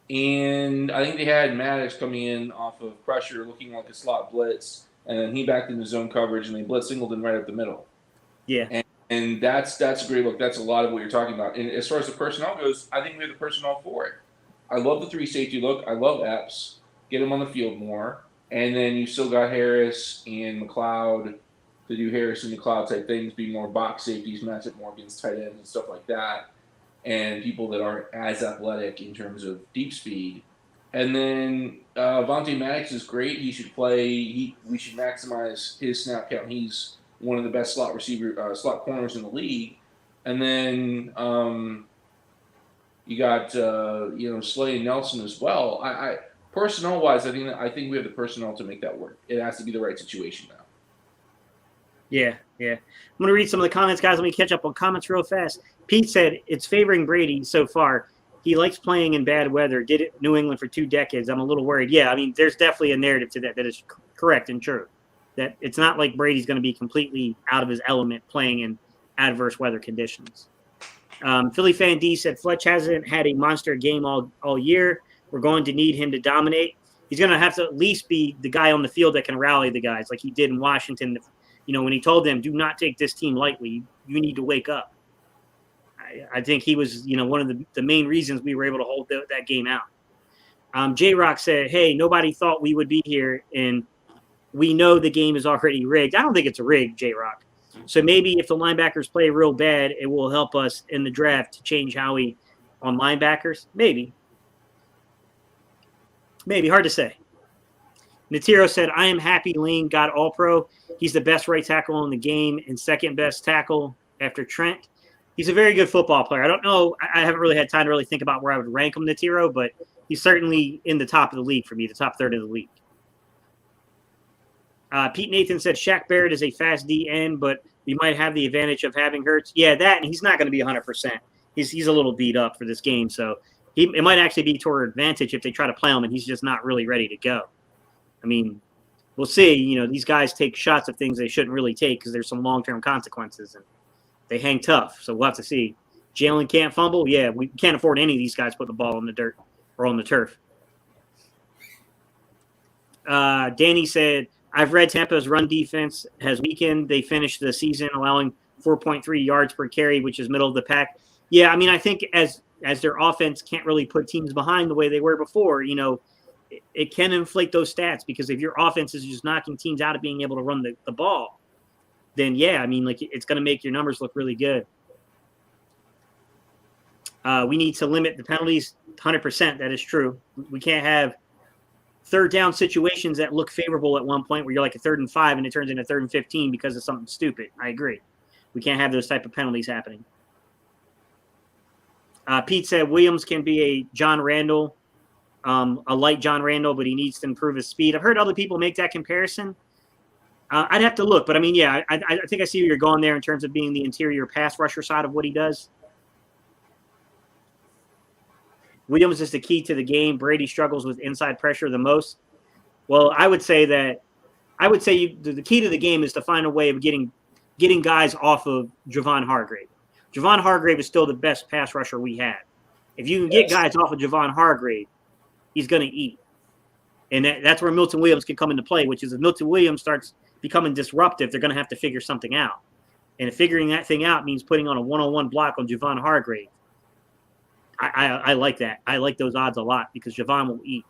and I think they had Maddox coming in off of pressure, looking like a slot blitz, and then he backed into zone coverage, and they blitz Singleton right up the middle. Yeah. And that's a great look. That's a lot of what you're talking about. And as far as the personnel goes, I think we have the personnel for it. I love the 3 safety look. I love Epps. Get him on the field more. And then you still got Harris and McLeod to do Harris and McLeod type things, be more box safeties, match up more against tight ends and stuff like that. And people that aren't as athletic in terms of deep speed. And then Avonte Maddox is great. He should play. We should maximize his snap count. He's one of the best slot corners in the league. And then you got Slay and Nelson as well. I personnel wise, I think we have the personnel to make that work. It has to be the right situation now. Yeah. I'm going to read some of the comments, guys. Let me catch up on comments real fast. Pete said it's favoring Brady so far. He likes playing in bad weather. Did it in New England for 2 decades. I'm a little worried. Yeah, I mean, there's definitely a narrative to that is correct and true. That it's not like Brady's going to be completely out of his element playing in adverse weather conditions. Philly Fan D said Fletch hasn't had a monster game all year. We're going to need him to dominate. He's going to have to at least be the guy on the field that can rally the guys like he did in Washington. When he told them, do not take this team lightly. You need to wake up. I think he was, one of the main reasons we were able to hold that game out. J-Rock said, hey, nobody thought we would be here, and we know the game is already rigged. I don't think it's rigged, J-Rock. So maybe if the linebackers play real bad, it will help us in the draft to change Howie on linebackers. Maybe. Hard to say. Natiro said, I am happy Lane got All-Pro. He's the best right tackle in the game and second best tackle after Trent. He's a very good football player. I don't know. I haven't really had time to really think about where I would rank him, Natiro, but he's certainly in the top of the league for me, the top third of the league. Pete Nathan said Shaq Barrett is a fast DN, but we might have the advantage of having Hurts. Yeah, that, and he's not going to be 100%. He's a little beat up for this game, so it might actually be to our advantage if they try to play him and he's just not really ready to go. I mean, we'll see. You know, these guys take shots of things they shouldn't really take because there's some long-term consequences, and they hang tough. So we'll have to see. Jalen can't fumble. Yeah, we can't afford any of these guys putting the ball in the dirt or on the turf. Danny said, I've read Tampa's run defense has weakened. They finished the season allowing 4.3 yards per carry, which is middle of the pack. Yeah, I mean, I think as their offense can't really put teams behind the way they were before, you know, it can inflate those stats because if your offense is just knocking teams out of being able to run the ball, then, yeah, I mean, like it's going to make your numbers look really good. We need to limit the penalties 100%. That is true. We can't have third down situations that look favorable at one point where you're like a 3rd and 5 and it turns into 3rd and 15 because of something stupid. I agree. We can't have those type of penalties happening. Pete said Williams can be a John Randall, a light John Randall, but he needs to improve his speed. I've heard other people make that comparison. I'd have to look, but I mean, yeah, I think I see where you're going there in terms of being the interior pass rusher side of what he does. Williams is the key to the game. Brady struggles with inside pressure the most. Well, I would say the key to the game is to find a way of getting guys off of Javon Hargrave. Javon Hargrave is still the best pass rusher we have. If you can get guys off of Javon Hargrave, he's going to eat. And that's where Milton Williams can come into play, which is if Milton Williams starts becoming disruptive, they're going to have to figure something out. And figuring that thing out means putting on a one-on-one block on Javon Hargrave. I like that. I like those odds a lot because Javon will eat.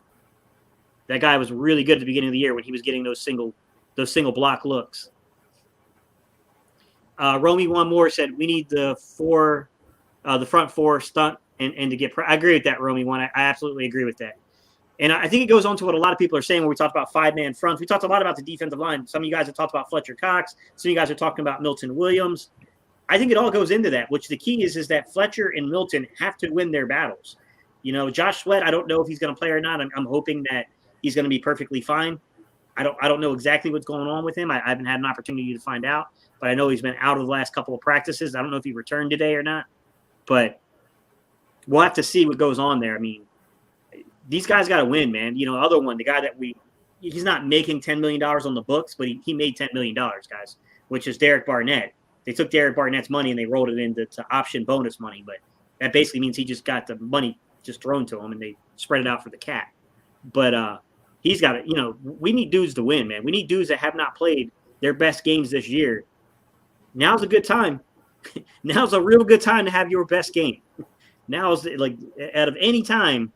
That guy was really good at the beginning of the year when he was getting those single block looks. Romy one more said we need the front four stunt and to get. I agree with that, Romy one. I absolutely agree with that. And I think it goes on to what a lot of people are saying when we talk about 5-man fronts. We talked a lot about the defensive line. Some of you guys have talked about Fletcher Cox. Some of you guys are talking about Milton Williams. I think it all goes into that, which the key is that Fletcher and Milton have to win their battles. You know, Josh Sweat, I don't know if he's going to play or not. I'm hoping that he's going to be perfectly fine. I don't know exactly what's going on with him. I haven't had an opportunity to find out, but I know he's been out of the last couple of practices. I don't know if he returned today or not, but we'll have to see what goes on there. I mean, these guys got to win, man. You know, other one, the guy that he's not making $10 million on the books, but he made $10 million, guys, which is Derek Barnett. They took Derek Barnett's money and they rolled it into option bonus money, but that basically means he just got the money just thrown to him and they spread it out for the cat. But he's got to, you know, we need dudes to win, man. We need dudes that have not played their best games this year. Now's a good time. Now's a real good time to have your best game. Now's like out of any time,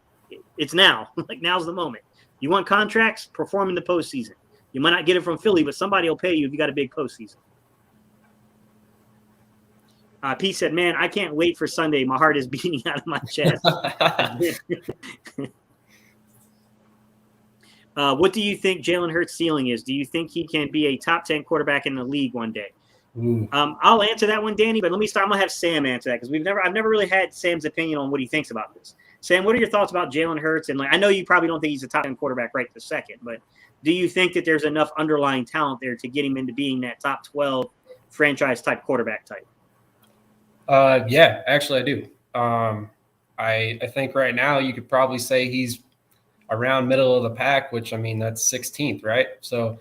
it's now. Like now's the moment. You want contracts? Perform in the postseason. You might not get it from Philly, but somebody will pay you if you got a big postseason. Pete said, man, I can't wait for Sunday. My heart is beating out of my chest. What do you think Jalen Hurts' ceiling is? Do you think he can be a top 10 quarterback in the league one day? I'll answer that one, Danny, but let me start. I'm going to have Sam answer that because I've never really had Sam's opinion on what he thinks about this. Sam, what are your thoughts about Jalen Hurts? And I know you probably don't think he's a top 10 quarterback right this second, but do you think that there's enough underlying talent there to get him into being that top 12 franchise type quarterback type? Yeah, actually I do. I think right now you could probably say he's around middle of the pack, which I mean, that's 16th, right? So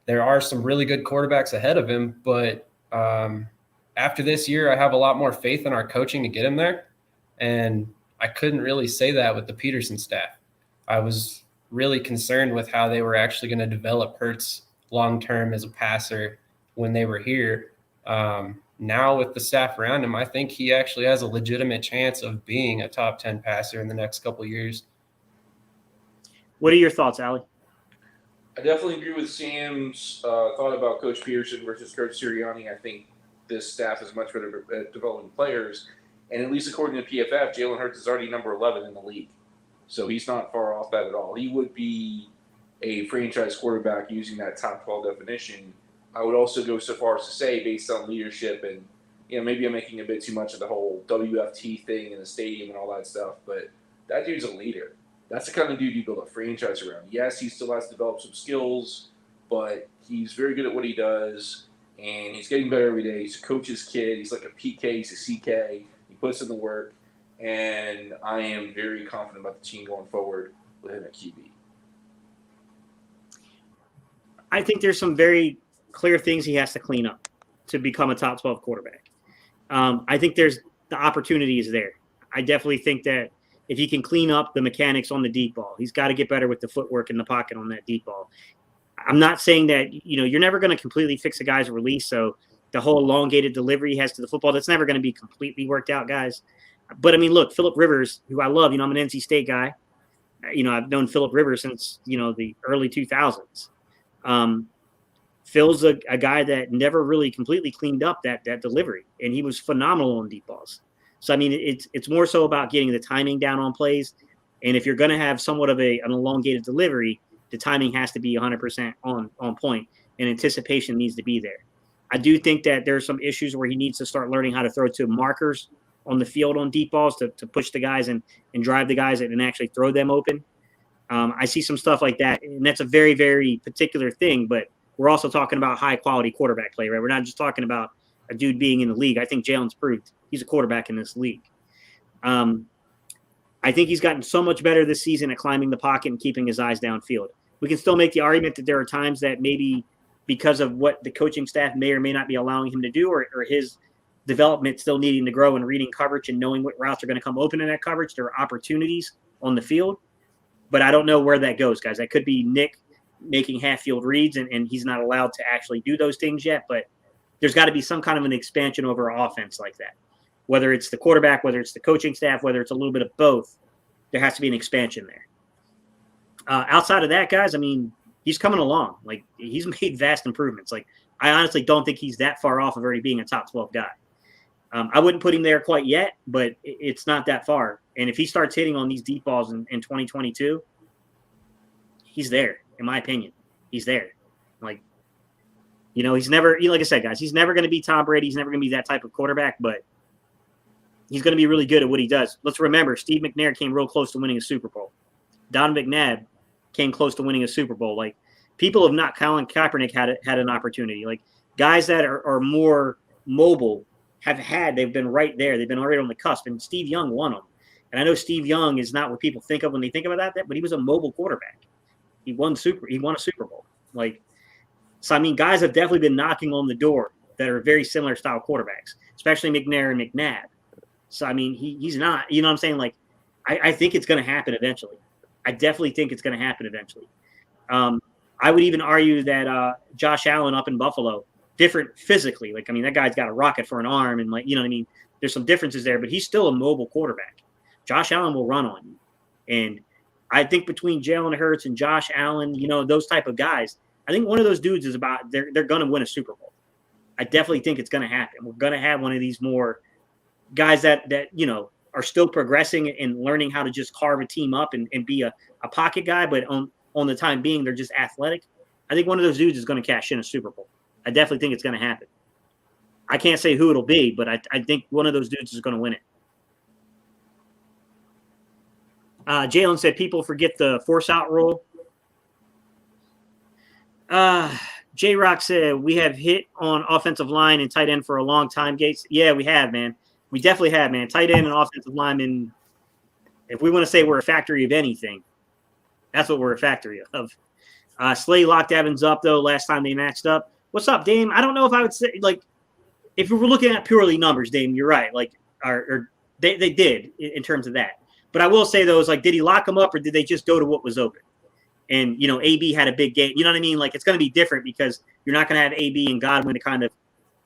there are some really good quarterbacks ahead of him, but after this year, I have a lot more faith in our coaching to get him there. And I couldn't really say that with the Peterson staff. I was really concerned with how they were actually going to develop Hurts long-term as a passer when they were here. Now with the staff around him, I think he actually has a legitimate chance of being a top 10 passer in the next couple of years. What are your thoughts, Allie? I definitely agree with Sam's thought about Coach Peterson versus Coach Sirianni. I think this staff is much better at developing players. And at least according to PFF, Jalen Hurts is already number 11 in the league. So he's not far off that at all. He would be a franchise quarterback using that top 12 definition. I would also go so far as to say, based on leadership, and maybe I'm making a bit too much of the whole WFT thing in the stadium and all that stuff, but that dude's a leader. That's the kind of dude you build a franchise around. Yes, he still has to develop some skills, but he's very good at what he does, and he's getting better every day. He's a coach's kid. He's like a PK. He's a CK. He puts in the work, and I am very confident about the team going forward with him at QB. I think there's some very clear things he has to clean up to become a top 12 quarterback. I think the opportunity is there. I definitely think that if he can clean up the mechanics on the deep ball, he's got to get better with the footwork in the pocket on that deep ball. I'm not saying that, you're never going to completely fix a guy's release. So the whole elongated delivery he has to the football, that's never going to be completely worked out, guys. But I mean, look, Phillip Rivers, who I love, I'm an NC State guy. I've known Phillip Rivers since, the early 2000s. Phil's a guy that never really completely cleaned up that delivery, and he was phenomenal on deep balls. So, I mean, it's more so about getting the timing down on plays. And if you're going to have somewhat of an elongated delivery, the timing has to be 100% on point, and anticipation needs to be there. I do think that there's some issues where he needs to start learning how to throw to markers on the field on deep balls to push the guys and drive the guys and actually throw them open. I see some stuff like that, and that's a very, very particular thing, but we're also talking about high-quality quarterback play, right? We're not just talking about a dude being in the league. I think Jalen's proved he's a quarterback in this league. I think he's gotten so much better this season at climbing the pocket and keeping his eyes downfield. We can still make the argument that there are times that maybe because of what the coaching staff may or may not be allowing him to do or his development still needing to grow and reading coverage and knowing what routes are going to come open in that coverage, there are opportunities on the field. But I don't know where that goes, guys. That could be Nick making half-field reads, and he's not allowed to actually do those things yet. But there's got to be some kind of an expansion over our offense like that. Whether it's the quarterback, whether it's the coaching staff, whether it's a little bit of both, there has to be an expansion there. Outside of that, guys, I mean, he's coming along. Like, he's made vast improvements. Like, I honestly don't think he's that far off of already being a top 12 guy. I wouldn't put him there quite yet, but it's not that far. And if he starts hitting on these deep balls in 2022, he's there, in my opinion. He's there. Like, he's never – like I said, guys, he's never going to be Tom Brady. He's never going to be that type of quarterback, but he's going to be really good at what he does. Let's remember, Steve McNair came real close to winning a Super Bowl. Don McNabb came close to winning a Super Bowl. Like, people have not – Colin Kaepernick had an opportunity. Like, guys that are more mobile they've been right there. They've been already on the cusp, and Steve Young won them. And I know Steve Young is not what people think of when they think about that, but he was a mobile quarterback. He won a Super Bowl. Like, so I mean, guys have definitely been knocking on the door that are very similar style quarterbacks, especially McNair and McNabb. So I mean, he's not. You know what I'm saying? Like, I think it's going to happen eventually. I definitely think it's going to happen eventually. I would even argue that Josh Allen up in Buffalo, different physically. Like, I mean, that guy's got a rocket for an arm, and like, you know what I mean? There's some differences there, but he's still a mobile quarterback. Josh Allen will run on you. And I think between Jalen Hurts and Josh Allen, those type of guys, I think one of those dudes is about they're going to win a Super Bowl. I definitely think it's going to happen. We're going to have one of these more guys that are still progressing and learning how to just carve a team up and be a pocket guy, but on the time being, they're just athletic. I think one of those dudes is going to cash in a Super Bowl. I definitely think it's going to happen. I can't say who it'll be, but I think one of those dudes is going to win it. Jalen said people forget the force out rule. J-Rock said we have hit on offensive line and tight end for a long time, Gates. Yeah, we have, man. We definitely have, man. Tight end and offensive lineman, if we want to say we're a factory of anything, that's what we're a factory of. Slay locked Evans up, though, last time they matched up. What's up, Dame? I don't know if I would say, like, if we were looking at purely numbers, Dame, you're right. Like, or they did in terms of that. But I will say, though, is like, did he lock him up or did they just go to what was open? And, AB had a big game. You know what I mean? Like, it's going to be different because you're not going to have AB and Godwin to kind of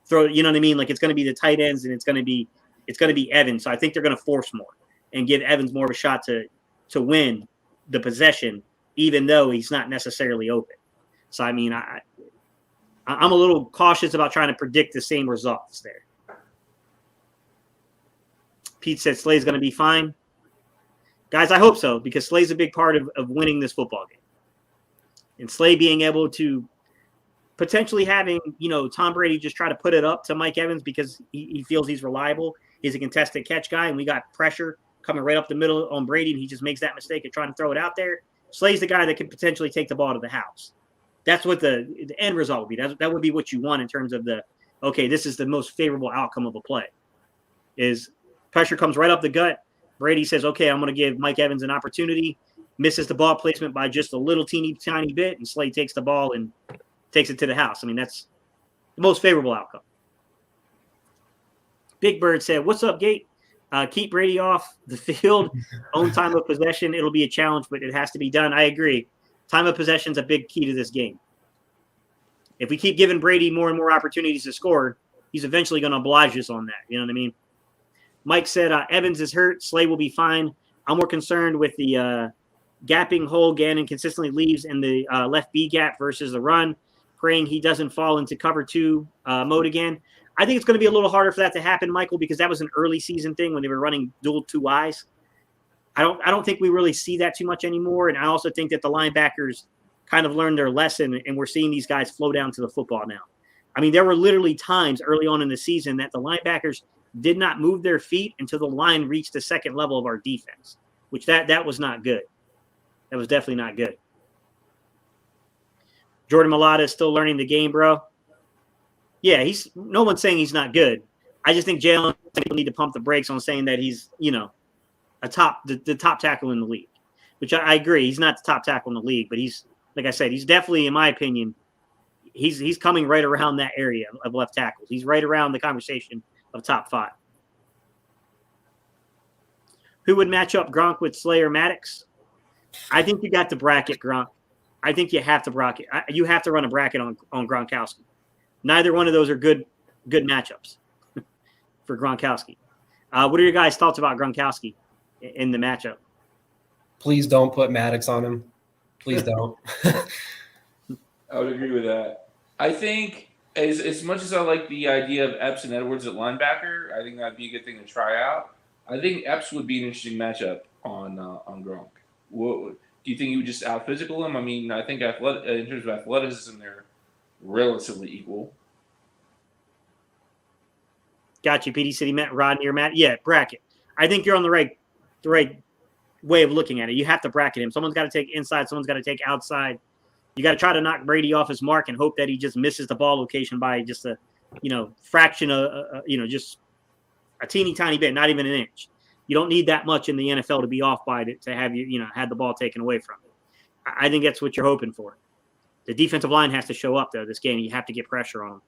throw, you know what I mean? Like, it's going to be the tight ends and it's going to be Evans. So I think they're going to force more and give Evans more of a shot to win the possession, even though he's not necessarily open. So, I mean, I'm a little cautious about trying to predict the same results there. Pete said Slay's going to be fine. Guys, I hope so, because Slay's a big part of winning this football game. And Slay being able to potentially having, Tom Brady just try to put it up to Mike Evans because he feels he's reliable. He's a contested catch guy, and we got pressure coming right up the middle on Brady, and he just makes that mistake of trying to throw it out there. Slay's the guy that could potentially take the ball to the house. That's what the end result would be. That would be what you want in terms of okay, this is the most favorable outcome of a play. Is pressure comes right up the gut. Brady says, okay, I'm going to give Mike Evans an opportunity, misses the ball placement by just a little teeny tiny bit, and Slay takes the ball and takes it to the house. I mean, that's the most favorable outcome. Big Bird said, what's up, Gate? Keep Brady off the field. Own time of possession. It'll be a challenge, but it has to be done. I agree. Time of possession is a big key to this game. If we keep giving Brady more and more opportunities to score, he's eventually going to oblige us on that. You know what I mean? Mike said, Evans is hurt. Slay will be fine. I'm more concerned with the gapping hole Gannon consistently leaves in the left B gap versus the run, praying he doesn't fall into cover 2 mode again. I think it's going to be a little harder for that to happen, Michael, because that was an early season thing when they were running dual 2 eyes. I don't think we really see that too much anymore. And I also think that the linebackers kind of learned their lesson, and we're seeing these guys flow down to the football now. I mean, there were literally times early on in the season that the linebackers did not move their feet until the line reached the second level of our defense, which that was not good. That was definitely not good. Jordan Mailata is still learning the game, bro. Yeah, no one's saying he's not good. I just think Jalen need to pump the brakes on saying that he's, the top tackle in the league, which I agree. He's not the top tackle in the league, but he's, like I said, he's definitely, in my opinion, he's coming right around that area of left tackles. He's right around the conversation of top 5. Who would match up Gronk with Slayer Maddox? I think you got to bracket Gronk. I think you have to bracket. You have to run a bracket on Gronkowski. Neither one of those are good matchups for Gronkowski. What are your guys' thoughts about Gronkowski in the matchup? Please don't put Maddox on him. Please don't. I would agree with that. I think as much as I like the idea of Epps and Edwards at linebacker, I think that'd be a good thing to try out. I think Epps would be an interesting matchup on Gronk. Do you think he would just out-physical him? I mean, I think in terms of athleticism, they're relatively equal. Got you. PD City Matt, Rodney or Matt. Yeah, bracket. I think you're on the right way of looking at it. You have to bracket him. Someone's got to take inside. Someone's got to take outside. You got to try to knock Brady off his mark and hope that he just misses the ball location by just a, fraction of, just a teeny tiny bit, not even an inch. You don't need that much in the NFL to be off by it to have had the ball taken away from you. I think that's what you're hoping for. The defensive line has to show up, though, this game. You have to get pressure on them.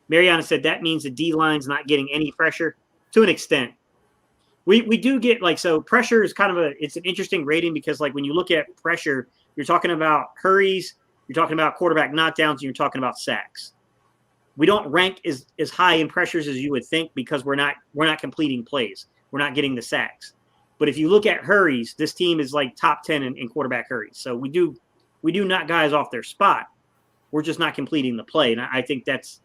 Mariana said that means the D-line's not getting any pressure to an extent. We do get, so pressure is kind of it's an interesting rating because, when you look at pressure, you're talking about hurries, you're talking about quarterback knockdowns, and you're talking about sacks. We don't rank as high in pressures as you would think because we're not completing plays. We're not getting the sacks. But if you look at hurries, this team is top 10 in quarterback hurries. So we do knock guys off their spot. We're just not completing the play. And I think that's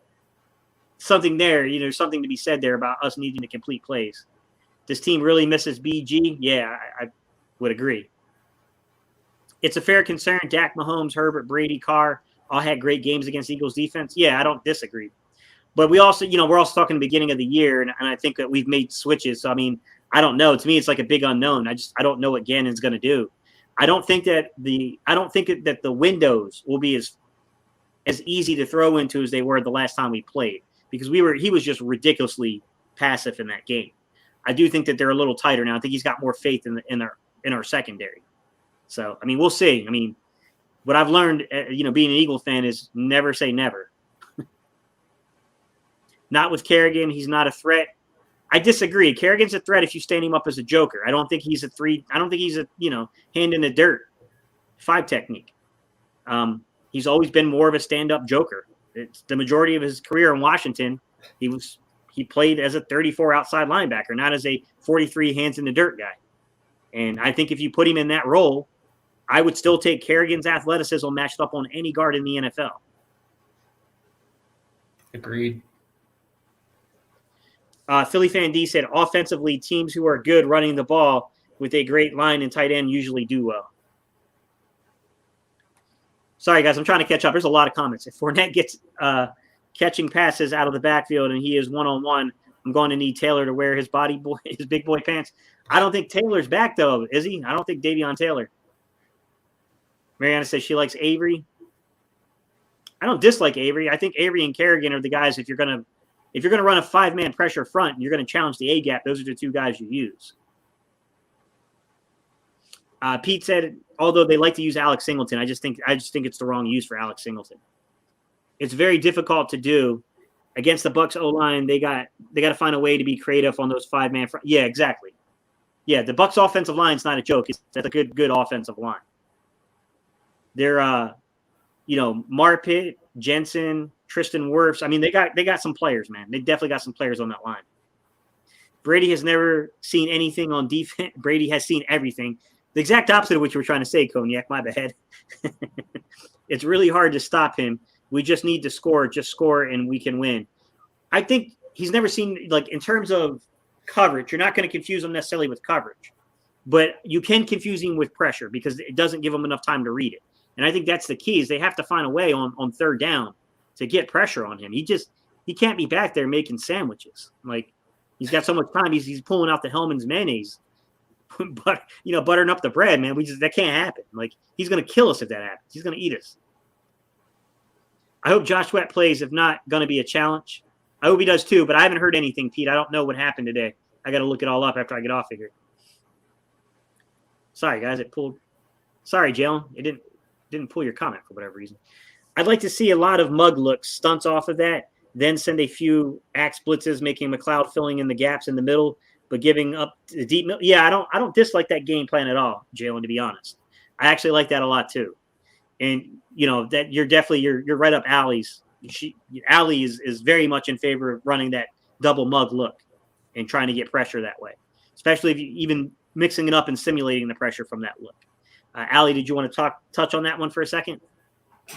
something there, something to be said there about us needing to complete plays. This team really misses BG. Yeah, I would agree. It's a fair concern. Dak, Mahomes, Herbert, Brady, Carr all had great games against Eagles defense. Yeah, I don't disagree. But we also, we're also talking the beginning of the year, and I think that we've made switches. So, I don't know. To me, it's like a big unknown. I don't know what Gannon's going to do. I don't think that the windows will be as easy to throw into as they were the last time we played because he was just ridiculously passive in that game. I do think that they're a little tighter now. I think he's got more faith in our secondary. So, we'll see. What I've learned, being an Eagle fan is never say never. Not with Kerrigan. He's not a threat. I disagree. Kerrigan's a threat if you stand him up as a joker. I don't think he's a three. I don't think he's a, hand in the dirt 5 technique. He's always been more of a stand-up joker. It's the majority of his career in Washington. He played as a 34 outside linebacker, not as a 43 hands in the dirt guy. And I think if you put him in that role, I would still take Kerrigan's athleticism matched up on any guard in the NFL. Agreed. Philly Fan D said, offensively, teams who are good running the ball with a great line and tight end usually do well. Sorry, guys, I'm trying to catch up. There's a lot of comments. If Fournette gets catching passes out of the backfield and he is one-on-one, I'm going to need Taylor to wear his big boy pants. I don't think Taylor's back, though, is he? I don't think Davion Taylor. Mariana says she likes Avery. I don't dislike Avery. I think Avery and Kerrigan are the guys. If you're gonna run a 5-man pressure front, and you're gonna challenge the A gap. Those are the two guys you use. Pete said, although they like to use Alex Singleton, I just think it's the wrong use for Alex Singleton. It's very difficult to do against the Bucs O-line. They got to find a way to be creative on those 5-man front. Yeah, exactly. Yeah, the Bucs offensive line is not a joke. It's a good offensive line. They're Marpet, Jensen, Tristan Wirfs. I mean, they got some players, man. They definitely got some players on that line. Brady has never seen anything on defense. Brady has seen everything. The exact opposite of what you were trying to say, Cognac. My bad. It's really hard to stop him. We just need to score. Just score, and we can win. I think he's never seen, like, in terms of coverage, you're not going to confuse him necessarily with coverage. But you can confuse him with pressure because it doesn't give him enough time to read it. And I think that's the key is they have to find a way on third down to get pressure on him. He can't be back there making sandwiches. Like, he's got so much time. He's pulling out the Hellman's mayonnaise, but buttering up the bread, man. That can't happen. Like, he's going to kill us if that happens. He's going to eat us. I hope Josh Sweat plays. If not, going to be a challenge. I hope he does too, but I haven't heard anything, Pete. I don't know what happened today. I got to look it all up after I get off of here. Sorry, guys. Sorry, Jalen. It didn't pull your comment for whatever reason. I'd like to see a lot of mug looks, stunts off of that, then send a few axe blitzes, making McLeod filling in the gaps in the middle, but giving up the deep middle. Yeah, I don't dislike that game plan at all, Jalen, to be honest. I actually like that a lot too. And that you're right up Allie's. Allie is very much in favor of running that double mug look and trying to get pressure that way, especially if you even mixing it up and simulating the pressure from that look. Allie, did you want to touch on that one for a second?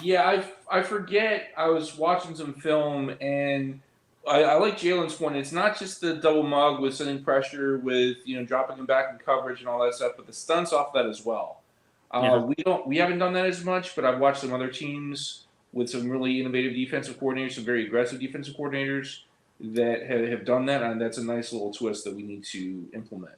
Yeah, I forget. I was watching some film, and I like Jalen's point. It's not just the double mug with sending pressure, with dropping him back in coverage and all that stuff, but the stunts off that as well. We haven't done that as much, but I've watched some other teams with some really innovative defensive coordinators, some very aggressive defensive coordinators that have done that, and that's a nice little twist that we need to implement.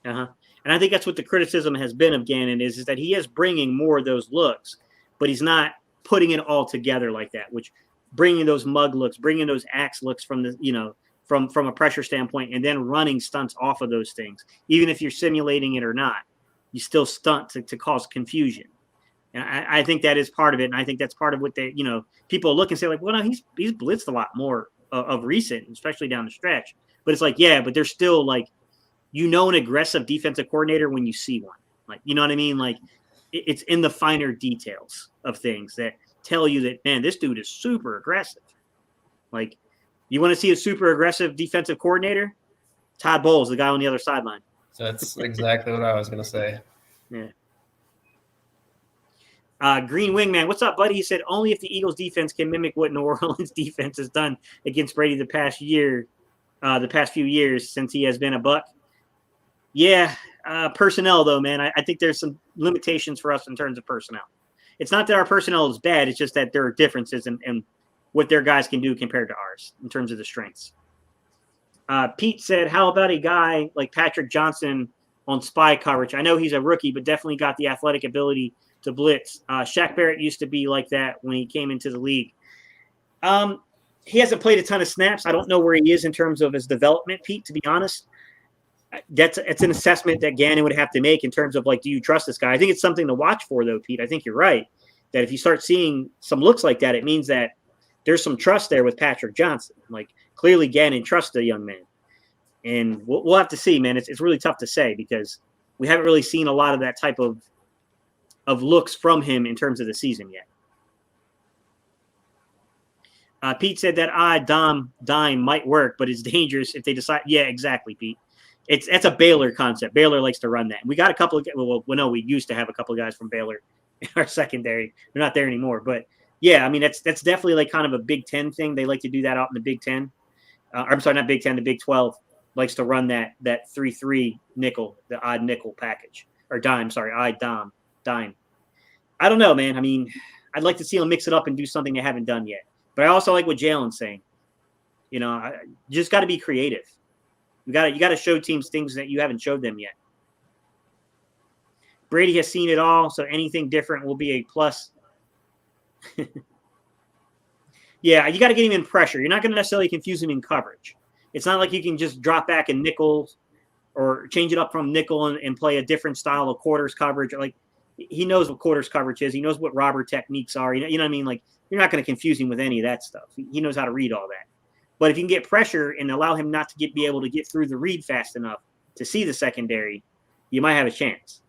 And I think that's what the criticism has been of Gannon is that he is bringing more of those looks, but he's not putting it all together like that, which bringing those mug looks, bringing those axe looks from the, from a pressure standpoint, and then running stunts off of those things. Even if you're simulating it or not, you still stunt to cause confusion. And I think that is part of it. And I think that's part of what they, people look and say like, well, no, he's blitzed a lot more of recent, especially down the stretch. But it's like, yeah, but there's still like, an aggressive defensive coordinator when you see one. Like, you know what I mean? Like, it's in the finer details of things that tell you that, man, this dude is super aggressive. Like, you want to see a super aggressive defensive coordinator? Todd Bowles, the guy on the other sideline. That's exactly what I was going to say. Yeah. Green Wingman, what's up, buddy? He said, only if the Eagles defense can mimic what New Orleans defense has done against Brady the past few years since he has been a Buck. Yeah, personnel, though, man. I think there's some limitations for us in terms of personnel. It's not that our personnel is bad. It's just that there are differences in what their guys can do compared to ours in terms of the strengths. Pete said, how about a guy like Patrick Johnson on spy coverage? I know he's a rookie, but definitely got the athletic ability to blitz. Shaq Barrett used to be like that when he came into the league. He hasn't played a ton of snaps. I don't know where he is in terms of his development, Pete, to be honest. It's an assessment that Gannon would have to make in terms of, like, do you trust this guy? I think it's something to watch for, though, Pete. I think you're right, that if you start seeing some looks like that, it means that there's some trust there with Patrick Johnson. Like, clearly Gannon trusts the young man. And we'll have to see, man. It's really tough to say because we haven't really seen a lot of that type of looks from him in terms of the season yet. Pete said that dime might work, but it's dangerous if they decide. Yeah, exactly, Pete. That's a Baylor concept. Baylor likes to run that. We got a couple of we used to have a couple of guys from Baylor in our secondary. They're not there anymore. But yeah, I mean that's definitely like kind of a Big Ten thing. They like to do that out in the Big Ten. I'm sorry, not Big Ten. The Big 12 likes to run that 3-3 nickel, the odd nickel package or dime. Sorry, odd dime. I don't know, man. I mean, I'd like to see them mix it up and do something they haven't done yet. But I also like what Jalen's saying. You just got to be creative. You got to show teams things that you haven't showed them yet. Brady has seen it all, so anything different will be a plus. Yeah, you got to get him in pressure. You're not going to necessarily confuse him in coverage. It's not like you can just drop back in nickel or change it up from nickel and play a different style of quarters coverage. Like, he knows what quarters coverage is. He knows what robber techniques are. You know what I mean? Like, you're not going to confuse him with any of that stuff. He knows how to read all that. But if you can get pressure and allow him not to be able to get through the read fast enough to see the secondary, you might have a chance.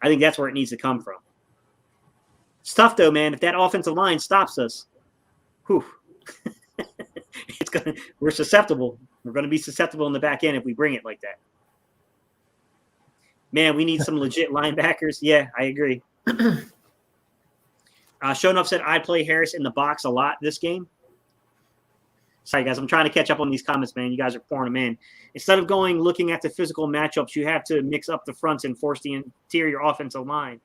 I think that's where it needs to come from. It's tough, though, man. If that offensive line stops us, whew, we're susceptible. We're going to be susceptible in the back end if we bring it like that. Man, we need some legit linebackers. Yeah, I agree. Shonuff said, I'd play Harris in the box a lot this game. Sorry, guys. I'm trying to catch up on these comments, man. You guys are pouring them in. Instead of looking at the physical matchups, you have to mix up the fronts and force the interior offensive line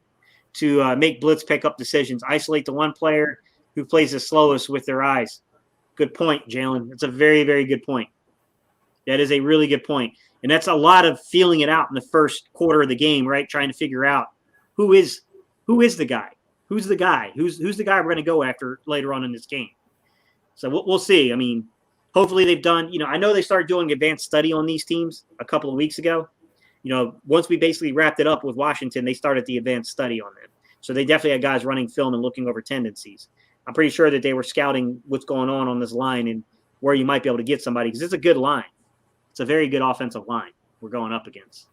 to make blitz pick up decisions. Isolate the one player who plays the slowest with their eyes. Good point, Jalen. That's a very, very good point. That is a really good point. And that's a lot of feeling it out in the first quarter of the game, right? Trying to figure out who is the guy? Who's the guy? Who's the guy we're going to go after later on in this game? So we'll see. I mean, hopefully they've done, I know they started doing advanced study on these teams a couple of weeks ago. Once we basically wrapped it up with Washington, they started the advanced study on them. So they definitely had guys running film and looking over tendencies. I'm pretty sure that they were scouting what's going on this line and where you might be able to get somebody, because it's a good line. It's a very good offensive line we're going up against.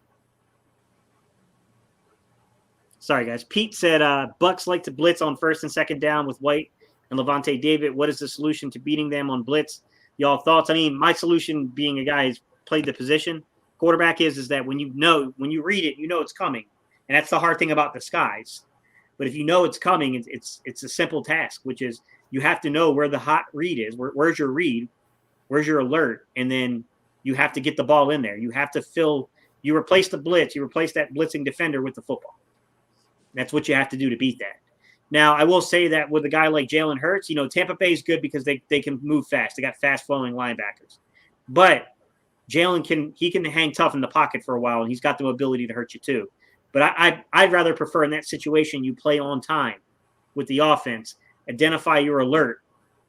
Sorry, guys. Pete said Bucks like to blitz on first and second down with White and Levante David. What is the solution to beating them on blitz? Y'all thoughts? I mean, my solution, being a guy who's played the position, quarterback, is that when you read it, it's coming. And that's the hard thing about disguise. But if you know it's coming, it's a simple task, which is you have to know where the hot read is. Where's your read? Where's your alert? And then you have to get the ball in there. You have to you replace the blitz. You replace that blitzing defender with the football. That's what you have to do to beat that. Now, I will say that with a guy like Jalen Hurts, Tampa Bay is good because they can move fast. They got fast-flowing linebackers. But Jalen can hang tough in the pocket for a while, and he's got the ability to hurt you too. But I'd rather prefer in that situation you play on time with the offense, identify your alert,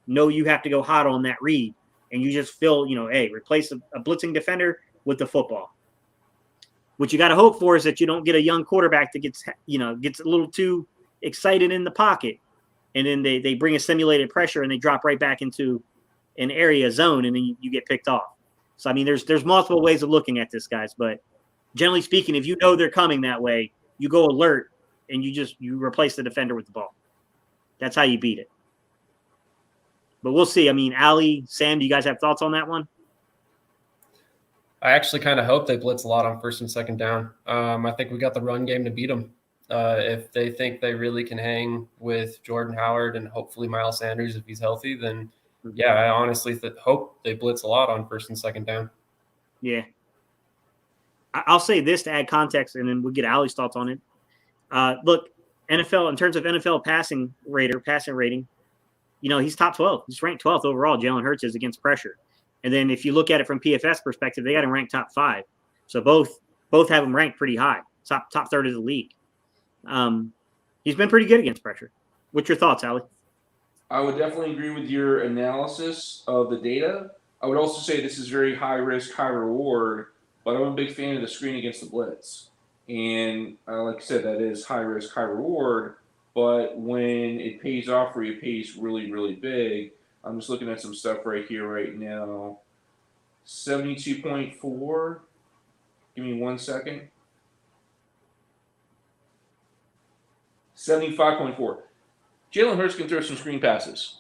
know you have to go hot on that read, and you just replace a blitzing defender with the football. What you got to hope for is that you don't get a young quarterback that gets a little too excited in the pocket, and then they bring a simulated pressure and they drop right back into an area zone, and then you get picked off. So, I mean, there's multiple ways of looking at this, guys, but generally speaking, if you know they're coming that way, you go alert and you replace the defender with the ball. That's how you beat it. But we'll see. I mean, Ali, Sam, do you guys have thoughts on that one? I actually kind of hope they blitz a lot on first and second down. I think we got the run game to beat them. If they think they really can hang with Jordan Howard and hopefully Miles Sanders if he's healthy, then yeah, I honestly hope they blitz a lot on first and second down. Yeah. I'll say this to add context, and then we'll get Ali's thoughts on it. Look, NFL, in terms of NFL passing rating, he's top 12. He's ranked 12th overall. Jalen Hurts is against pressure. And then if you look at it from PFF perspective, they got him ranked top 5. So both have him ranked pretty high, top third of the league. He's been pretty good against pressure. What's your thoughts, Ali? I would definitely agree with your analysis of the data. I would also say this is very high risk, high reward, but I'm a big fan of the screen against the blitz. And like I said, that is high risk, high reward, but when it pays off for you, it pays really, really big. I'm just looking at some stuff right here right now. 72.4. Give me 1 second. 75.4. Jalen Hurts can throw some screen passes.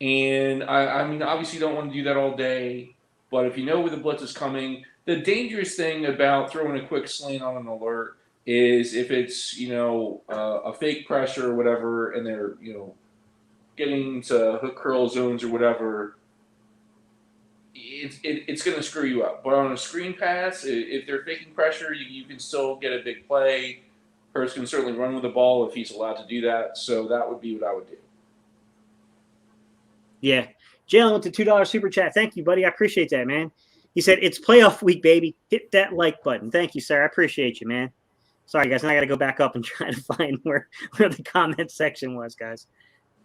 And I mean, obviously you don't want to do that all day, but if you know where the blitz is coming, the dangerous thing about throwing a quick slant on an alert is if it's, a fake pressure or whatever, and they're, getting to hook curl zones or whatever, it's going to screw you up. But on a screen pass, if they're faking pressure, you can still get a big play. Hurts can certainly run with the ball if he's allowed to do that. So that would be what I would do. Yeah. Jalen with the $2 super chat. Thank you, buddy. I appreciate that, man. He said, it's playoff week, baby. Hit that like button. Thank you, sir. I appreciate you, man. Sorry, guys. Now I got to go back up and try to find where the comment section was, guys.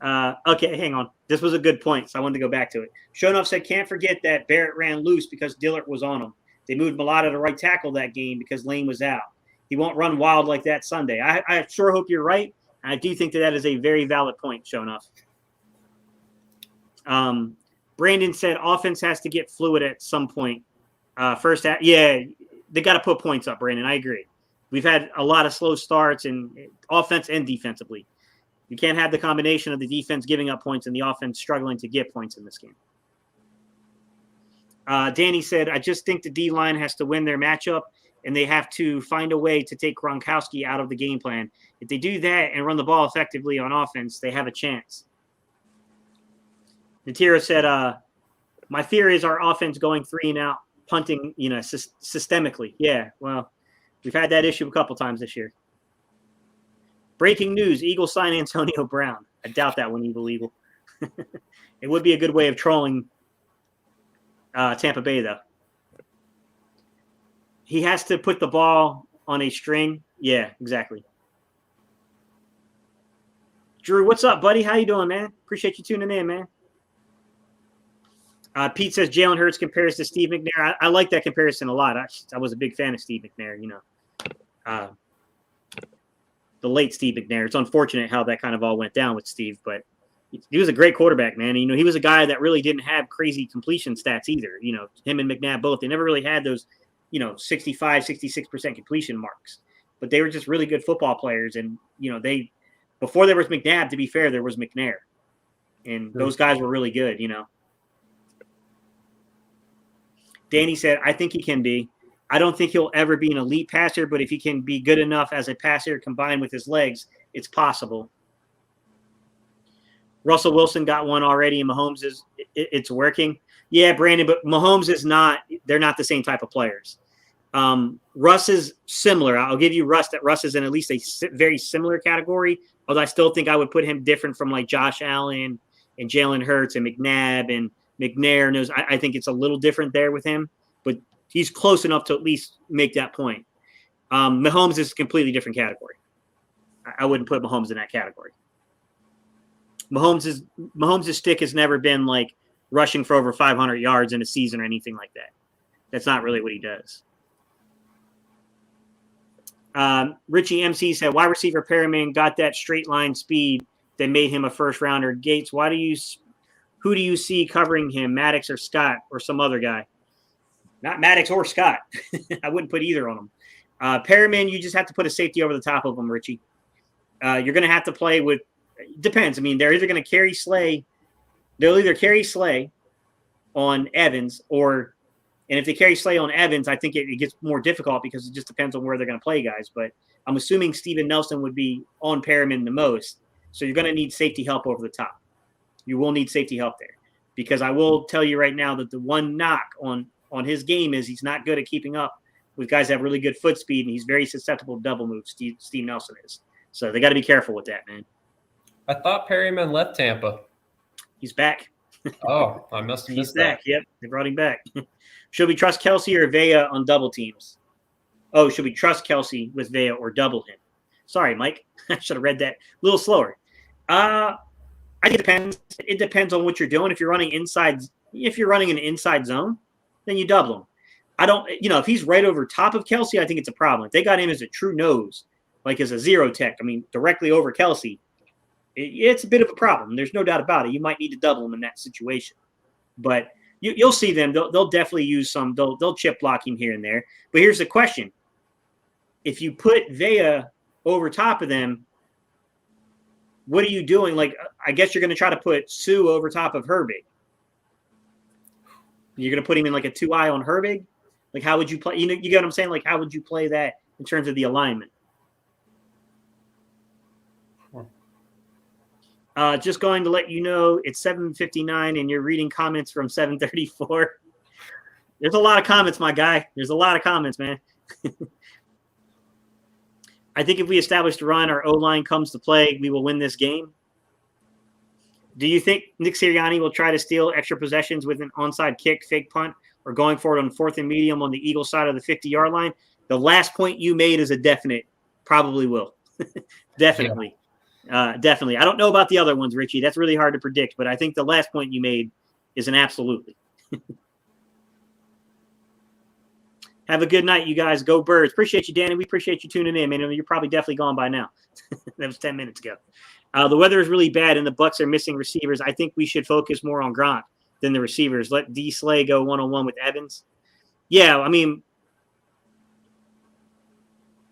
Okay, hang on. This was a good point, so I wanted to go back to it. Shonoff said, can't forget that Barrett ran loose because Dillard was on him. They moved Mulatto to right tackle that game because Lane was out. He won't run wild like that Sunday. I sure hope you're right. I do think that is a very valid point, Shonoff. Brandon said offense has to get fluid at some point. First half, yeah, they got to put points up, Brandon. I agree. We've had a lot of slow starts in offense and defensively. You can't have the combination of the defense giving up points and the offense struggling to get points in this game. Danny said, I just think the D-line has to win their matchup, and they have to find a way to take Gronkowski out of the game plan. If they do that and run the ball effectively on offense, they have a chance. Natira said, my fear is our offense going 3 and out, punting, systemically. Yeah, well, we've had that issue a couple times this year. Breaking news, Eagles sign Antonio Brown. I doubt that one, Eagle. It would be a good way of trolling Tampa Bay, though. He has to put the ball on a string. Yeah, exactly. Drew, what's up, buddy? How you doing, man? Appreciate you tuning in, man. Pete says Jalen Hurts compares to Steve McNair. I like that comparison a lot. I was a big fan of Steve McNair, the late Steve McNair. It's unfortunate how that kind of all went down with Steve, but he was a great quarterback, man. He was a guy that really didn't have crazy completion stats either. Him and McNabb both, they never really had those, 65, 66% completion marks, but they were just really good football players. And, before there was McNabb, to be fair, there was McNair, and those guys were really good, Danny said, I think he can be. I don't think he'll ever be an elite passer, but if he can be good enough as a passer combined with his legs, it's possible. Russell Wilson got one already, and Mahomes it's working. Yeah, Brandon, but Mahomes they're not the same type of players. Russ is similar. I'll give you Russ, that Russ is in at least a very similar category, although I still think I would put him different from like Josh Allen and Jalen Hurts and McNabb and McNair. I think it's a little different there with him, but he's close enough to at least make that point. Mahomes is a completely different category. I wouldn't put Mahomes in that category. Mahomes' stick has never been like rushing for over 500 yards in a season or anything like that. That's not really what he does. Richie MC said, wide receiver Perriman got that straight line speed that made him a first rounder. Gates, who do you see covering him, Maddox or Scott or some other guy? Not Maddox or Scott. I wouldn't put either on them. Perriman, you just have to put a safety over the top of him, Richie. You're going to have to play with – depends. I mean, they're either going to carry Slay – they'll either carry Slay on Evans or – and if they carry Slay on Evans, I think it gets more difficult because it just depends on where they're going to play guys. But I'm assuming Steven Nelson would be on Perriman the most. So you're going to need safety help over the top. You will need safety help there because I will tell you right now that the one knock on his game is he's not good at keeping up with guys that have really good foot speed, and he's very susceptible to double moves. Steve Nelson is. So they got to be careful with that, man. I thought Perriman left Tampa. He's back. Oh, I must have missed that. Yep, they brought him back. Should we trust Kelsey or Vea on double teams? Oh, should we trust Kelsey with Vea or double him? Sorry, Mike. I should have read that a little slower. I think it depends. It depends on what you're doing. If you're running an inside zone, then you double him. I don't, if he's right over top of Kelsey, I think it's a problem. If they got him as a true nose, like as a zero tech, directly over Kelsey, it's a bit of a problem. There's no doubt about it. You might need to double him in that situation. But you'll see them. They'll definitely use some. They'll chip block him here and there. But here's the question. If you put Vea over top of them, what are you doing? Like, I guess you're going to try to put Sue over top of Herbig. You're going to put him in like a 2-eye on Herbig? Like, how would you play? You get what I'm saying? Like, how would you play that in terms of the alignment? Just going to let you know it's 7:59 and you're reading comments from 7:34. There's a lot of comments, my guy. There's a lot of comments, man. I think if we establish the run, our O-line comes to play, we will win this game. Do you think Nick Sirianni will try to steal extra possessions with an onside kick, fake punt, or going for it on 4th and medium on the Eagle side of the 50-yard line? The last point you made is a definite. Probably will. Definitely. Definitely. I don't know about the other ones, Richie. That's really hard to predict, but I think the last point you made is an absolutely. Have a good night, you guys. Go Birds. Appreciate you, Danny. We appreciate you tuning in, man. You're probably definitely gone by now. That was 10 minutes ago. The weather is really bad, and the Bucs are missing receivers. I think we should focus more on Gronk than the receivers. Let D. Slay go one-on-one with Evans. Yeah, I mean,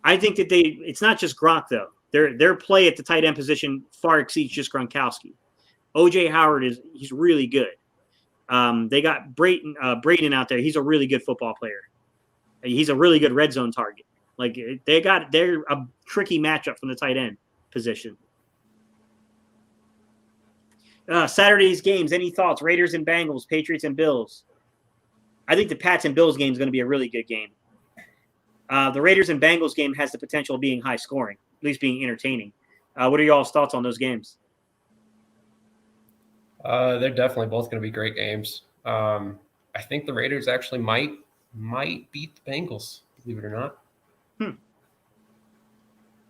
I think that it's not just Gronk, though. Their play at the tight end position far exceeds just Gronkowski. O.J. Howard he's really good. They got Braden out there. He's a really good football player. He's a really good red zone target. Like they're a tricky matchup from the tight end position. Saturday's games. Any thoughts? Raiders and Bengals, Patriots and Bills. I think the Pats and Bills game is going to be a really good game. The Raiders and Bengals game has the potential of being high scoring, at least being entertaining. What are y'all's thoughts on those games? They're definitely both going to be great games. I think the Raiders actually might beat the Bengals, believe it or not.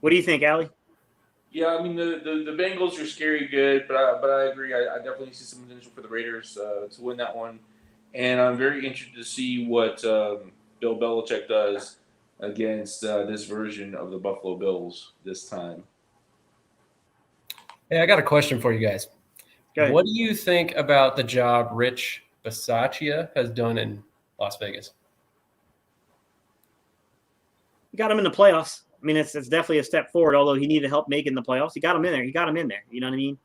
What do you think, Allie? Yeah, I mean the Bengals are scary good, but I agree. I definitely see some potential for the Raiders to win that one, and I'm very interested to see what Bill Belichick does against this version of the Buffalo Bills this time. Hey, I got a question for you guys. Go ahead. What do you think about the job Rich Bisaccia has done in Las Vegas? He got him in the playoffs. I mean, it's definitely a step forward, although he needed help making the playoffs. He got him in there. You know what I mean?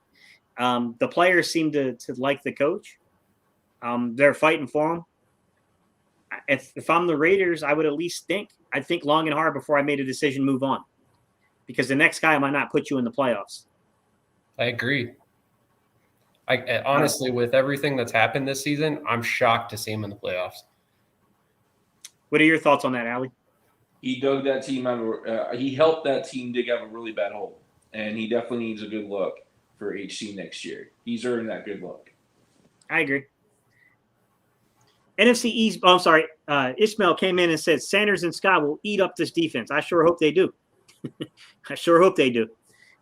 The players seem to like the coach. They're fighting for him. If I'm the Raiders, I would at least I'd think long and hard before I made a decision, move on. Because the next guy might not put you in the playoffs. I agree. Honestly, with everything that's happened this season, I'm shocked to see him in the playoffs. What are your thoughts on that, Allie? He dug that team out. He helped that team dig out a really bad hole, and he definitely needs a good look for HC next year. He's earned that good look. I agree. NFC East. Oh, I'm sorry. Ishmael came in and said Sanders and Scott will eat up this defense. I sure hope they do. I sure hope they do.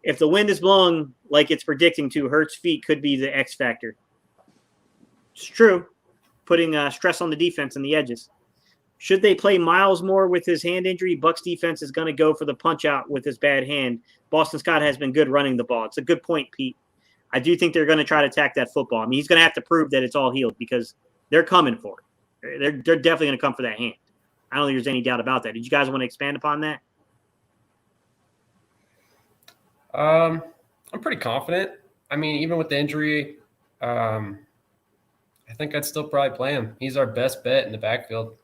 If the wind is blowing like it's predicting to, Hurts' feet could be the X factor. It's true. Putting stress on the defense and the edges. Should they play Miles more with his hand injury? Bucs defense is going to go for the punch out with his bad hand. Boston Scott has been good running the ball. It's a good point, Pete. I do think they're going to try to attack that football. I mean, he's going to have to prove that it's all healed because they're coming for it. They're definitely going to come for that hand. I don't think there's any doubt about that. Did you guys want to expand upon that? I'm pretty confident. I mean, even with the injury, I think I'd still probably play him. He's our best bet in the backfield.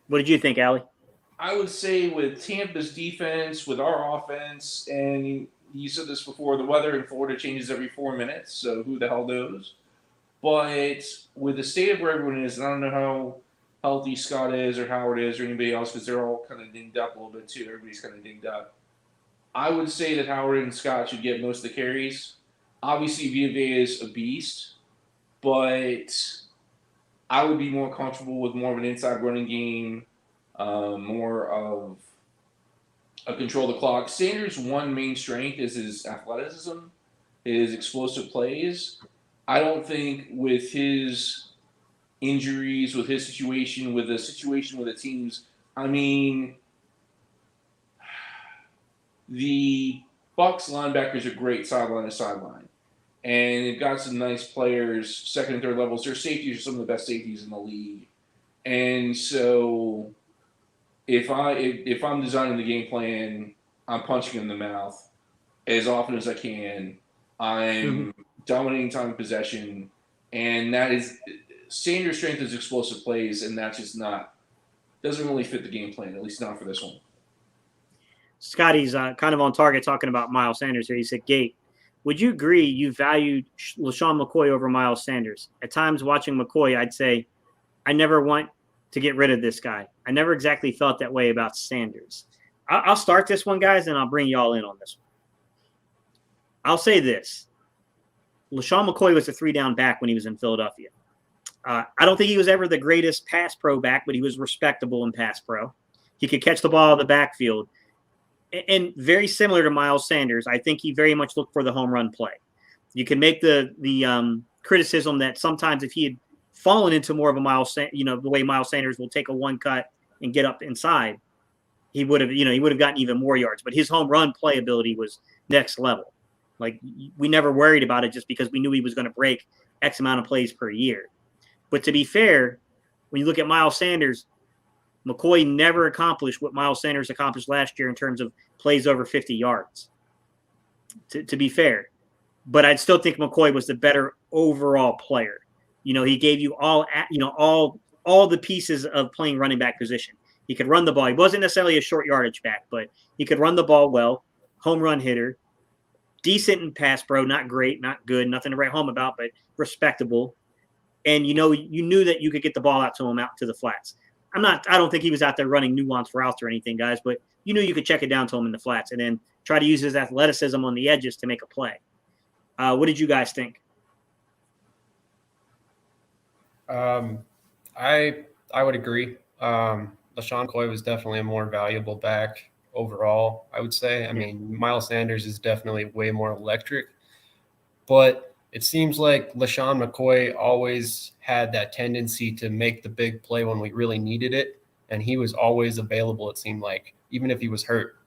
What did you think, Allie? I would say with Tampa's defense, with our offense, and you said this before, the weather in Florida changes every 4 minutes, so who the hell knows? But with the state of where everyone is, and I don't know how healthy Scott is or Howard is or anybody else because they're all kind of dinged up a little bit too. Everybody's kind of dinged up. I would say that Howard and Scott should get most of the carries. Obviously, Vita is a beast, but I would be more comfortable with more of an inside running game, more of a control the clock. Sanders' one main strength is his athleticism, his explosive plays. I don't think with his injuries, with his situation, with the situation with the teams, I mean, the Bucs linebackers are great sideline to sideline. And they've got some nice players, second and third levels. Their safeties are some of the best safeties in the league. And so if I'm designing the game plan, I'm punching in the mouth as often as I can. I'm dominating time of possession. And that is Sanders' strength is explosive plays, and that's just doesn't really fit the game plan, at least not for this one. Scotty's kind of on target talking about Miles Sanders here. He said, Gate, would you agree you valued LaShawn McCoy over Miles Sanders? At times watching McCoy, I'd say, I never want to get rid of this guy. I never exactly felt that way about Sanders. I'll start this one, guys, and I'll bring y'all in on this one. I'll say this. LaShawn McCoy was a 3-down back when he was in Philadelphia. I don't think he was ever the greatest pass pro back, but he was respectable in pass pro. He could catch the ball out of the backfield. and very similar to Miles Sanders, I think he very much looked for the home run play. You can make the criticism that sometimes if he had fallen into more of a the way Miles Sanders will take a one cut and get up inside, he would have gotten even more yards. But his home run playability was next level. Like, we never worried about it just because we knew he was going to break X amount of plays per year. But to be fair, when you look at Miles Sanders, McCoy never accomplished what Miles Sanders accomplished last year in terms of plays over 50 yards, to be fair. But I'd still think McCoy was the better overall player. He gave you all the pieces of playing running back position. He could run the ball. He wasn't necessarily a short yardage back, but he could run the ball well, home run hitter, decent in pass pro, not great, not good, nothing to write home about, but respectable. And you knew that you could get the ball out to him, out to the flats. I don't think he was out there running nuanced routes or anything, guys, but you knew you could check it down to him in the flats and then try to use his athleticism on the edges to make a play. What did you guys think? I would agree. LaShawn McCoy was definitely a more valuable back overall, I would say. I mean, Miles Sanders is definitely way more electric, but it seems like LaShawn McCoy always had that tendency to make the big play when we really needed it, and he was always available, it seemed like, even if he was hurt.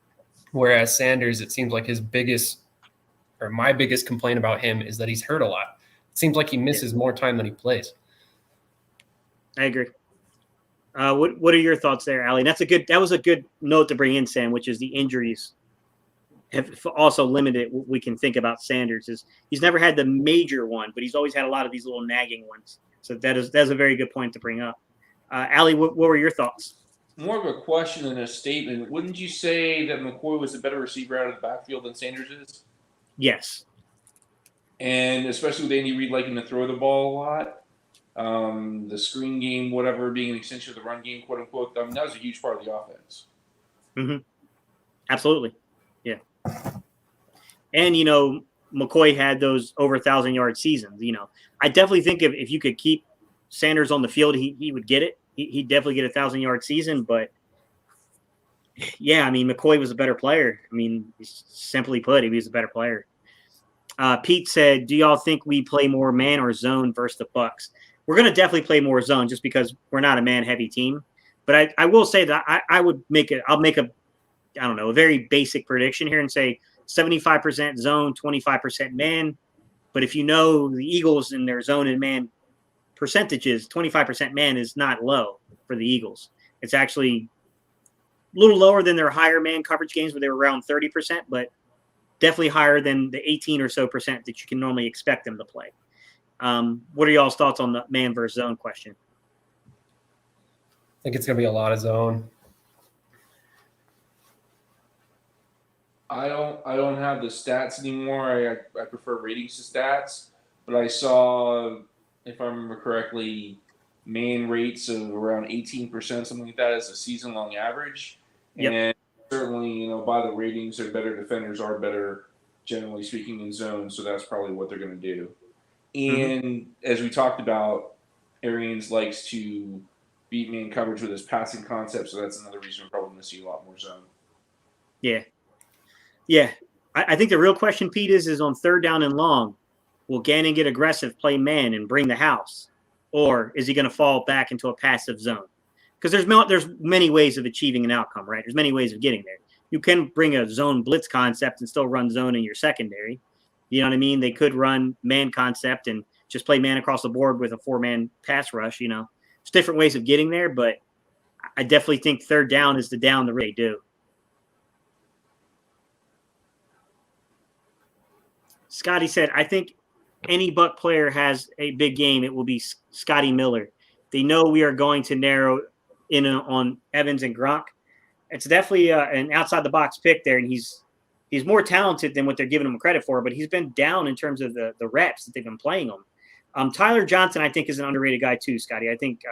Whereas Sanders, it seems like my biggest complaint about him is that he's hurt a lot. It seems like he misses more time than he plays. I agree. What are your thoughts there, Allie? That was a good note to bring in, Sam, which is the injuries have also limited what we can think about Sanders. He's never had the major one, but he's always had a lot of these little nagging ones. So that's a very good point to bring up. Allie, what were your thoughts? More of a question than a statement. Wouldn't you say that McCoy was a better receiver out of the backfield than Sanders is? Yes. And especially with Andy Reid liking to throw the ball a lot. The screen game, whatever, being an extension of the run game, quote unquote. That was a huge part of the offense. Mm-hmm. Absolutely. Yeah. And, McCoy had those over 1,000-yard seasons. I definitely think if you could keep Sanders on the field, he would get it. He'd definitely get a 1,000-yard season. But, yeah, I mean, McCoy was a better player. I mean, simply put, he was a better player. Pete said, do y'all think we play more man or zone versus the Bucs? We're going to definitely play more zone just because we're not a man-heavy team. But I will say that I'll make a very basic prediction here and say 75% zone, 25% man. But if the Eagles in their zone and man percentages, 25% man is not low for the Eagles. It's actually a little lower than their higher man coverage games where they were around 30%, but definitely higher than the 18 or so percent that you can normally expect them to play. What are y'all's thoughts on the man versus zone question? I think it's going to be a lot of zone. I don't have the stats anymore. I prefer ratings to stats, but I saw, if I remember correctly, man rates of around 18%, something like that, as a season-long average. Yep. And certainly, by the ratings, their better defenders are better, generally speaking, in zone, so that's probably what they're going to do. And as we talked about, Arians likes to beat man coverage with his passing concept, so that's another reason we're probably going to see a lot more zone. Yeah. Yeah. I think the real question, Pete, is on third down and long, will Gannon get aggressive, play man, and bring the house? Or is he going to fall back into a passive zone? Because there's many ways of achieving an outcome, right? There's many ways of getting there. You can bring a zone blitz concept and still run zone in your secondary. You know what I mean? They could run man concept and just play man across the board with a 4-man pass rush. There's different ways of getting there, but I definitely think third down is the down the way they do. Scotty said, I think any Buck player has a big game, it will be Scotty Miller. They know we are going to narrow in on Evans and Gronk. It's definitely an outside-the-box pick there, and he's more talented than what they're giving him credit for, but he's been down in terms of the reps that they've been playing him. Tyler Johnson, I think, is an underrated guy too, Scotty. I think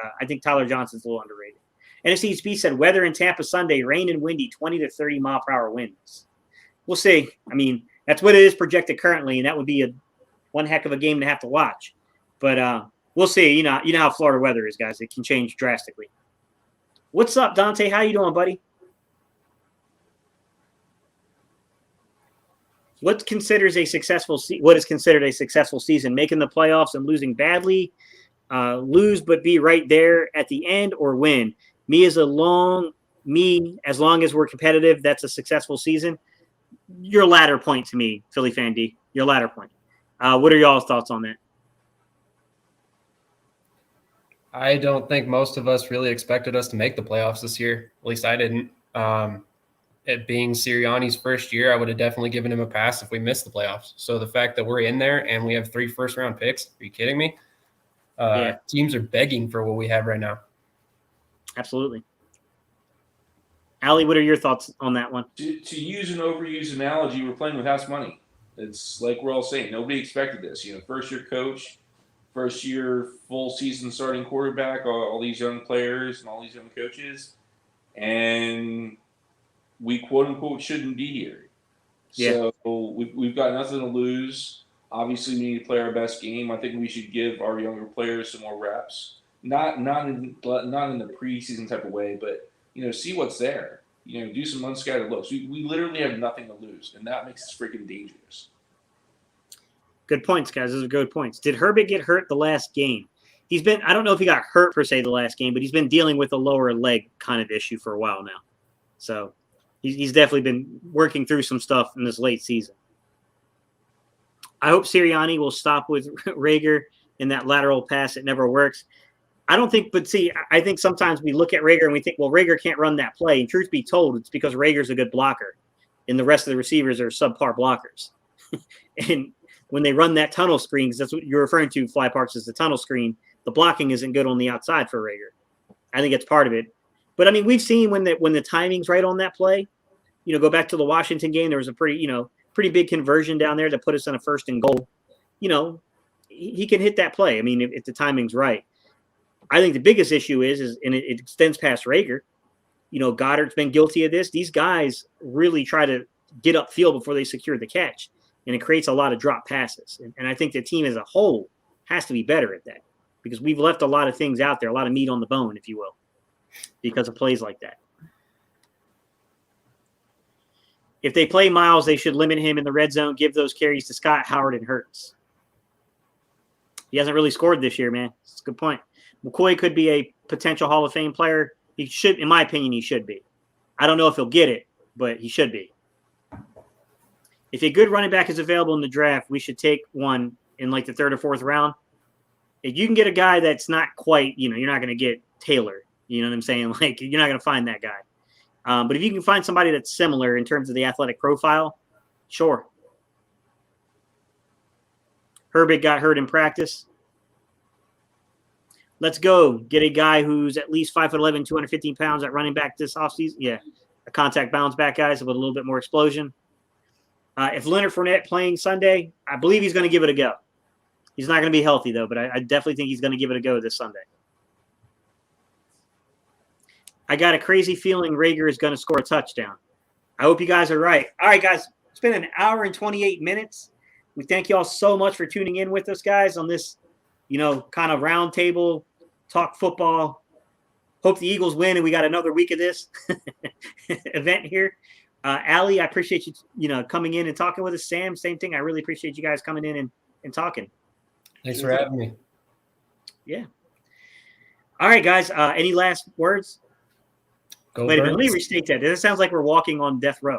Tyler Johnson's a little underrated. NFCHB said, weather in Tampa Sunday, rain and windy, 20 to 30 mile-per-hour winds. We'll see. I mean, that's what it is projected currently, and that would be one heck of a game to have to watch. But we'll see. You know how Florida weather is, guys. It can change drastically. What's up, Dante? How you doing, buddy? What is considered a successful season? Making the playoffs and losing badly, lose but be right there at the end, or win? As long as we're competitive, that's a successful season. Your latter point to me, Philly Fan D. Your latter point. What are y'all's thoughts on that? I don't think most of us really expected us to make the playoffs this year. At least I didn't. It being Sirianni's first year, I would have definitely given him a pass if we missed the playoffs. So the fact that we're in there and we have 3 first-round picks, are you kidding me? Teams are begging for what we have right now. Absolutely. Allie, what are your thoughts on that one? To use an overused analogy, we're playing with house money. It's like we're all saying, nobody expected this. First-year coach, first-year full-season starting quarterback, all these young players and all these young coaches, and we quote-unquote shouldn't be here. Yeah. So we've got nothing to lose. Obviously, we need to play our best game. I think we should give our younger players some more reps. Not in the preseason type of way, but see what's there. Do some unscattered looks. We literally have nothing to lose, and that makes us freaking dangerous. Good points, guys. Those are good points. Did Herbert get hurt the last game? I don't know if he got hurt per se the last game, but he's been dealing with a lower leg kind of issue for a while now. So he's definitely been working through some stuff in this late season. I hope Sirianni will stop with Rager in that lateral pass. It never works. I think sometimes we look at Rager and we think, well, Rager can't run that play. And truth be told, it's because Rager's a good blocker and the rest of the receivers are subpar blockers. And when they run that tunnel screen, because that's what you're referring to, Fly Parks, is the tunnel screen, the blocking isn't good on the outside for Rager. I think it's part of it. But, we've seen when the timing's right on that play, go back to the Washington game, there was a pretty big conversion down there to put us on a 1st and goal. He can hit that play. If the timing's right. I think the biggest issue is and it extends past Rager. Goddard's been guilty of this. These guys really try to get upfield before they secure the catch, and it creates a lot of drop passes. And I think the team as a whole has to be better at that because we've left a lot of things out there, a lot of meat on the bone, if you will, because of plays like that. If they play Miles, they should limit him in the red zone, give those carries to Scott, Howard, and Hurts. He hasn't really scored this year, man. That's a good point. McCoy could be a potential Hall of Fame player. He should, in my opinion, he should be. I don't know if he'll get it, but he should be. If a good running back is available in the draft, we should take one in like the 3rd or 4th round. If you can get a guy that's not quite, you're not going to get Taylor. You know what I'm saying? Like, you're not going to find that guy. But if you can find somebody that's similar in terms of the athletic profile, sure. Herbert got hurt in practice. Let's go get a guy who's at least 5'11", 215 pounds at running back this offseason. Yeah, a contact bounce back guys with a little bit more explosion. If Leonard Fournette playing Sunday, I believe he's going to give it a go. He's not going to be healthy, though, but I definitely think he's going to give it a go this Sunday. I got a crazy feeling Rager is going to score a touchdown. I hope you guys are right. All right, guys, it's been an hour and 28 minutes. We thank you all so much for tuning in with us, guys, on this, kind of round table, talk football. Hope the Eagles win and we got another week of this event here. Allie, I appreciate you, coming in and talking with us. Sam, same thing. I really appreciate you guys coming in and talking. Thanks for having me. Yeah. All right, guys. Any last words? Go Wait a Birds. minute. Let me restate that. That sounds like we're walking on death row.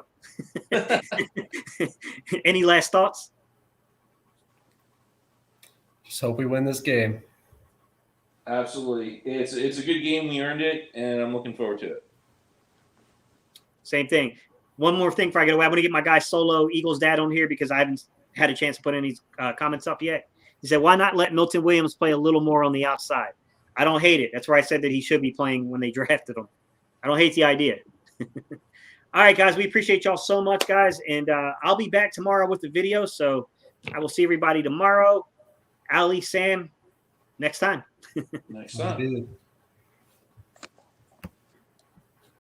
Any last thoughts? Just hope we win this game. Absolutely. It's a good game. We earned it, and I'm looking forward to it. Same thing. One more thing before I get away. I want to get my guy Solo, Eagles dad, on here because I haven't had a chance to put any comments up yet. He said, why not let Milton Williams play a little more on the outside? I don't hate it. That's where I said that he should be playing when they drafted him. I don't hate the idea. All right, guys. We appreciate y'all so much, guys. And I'll be back tomorrow with the video. So I will see everybody tomorrow. Allie, Sam, next time. Next time.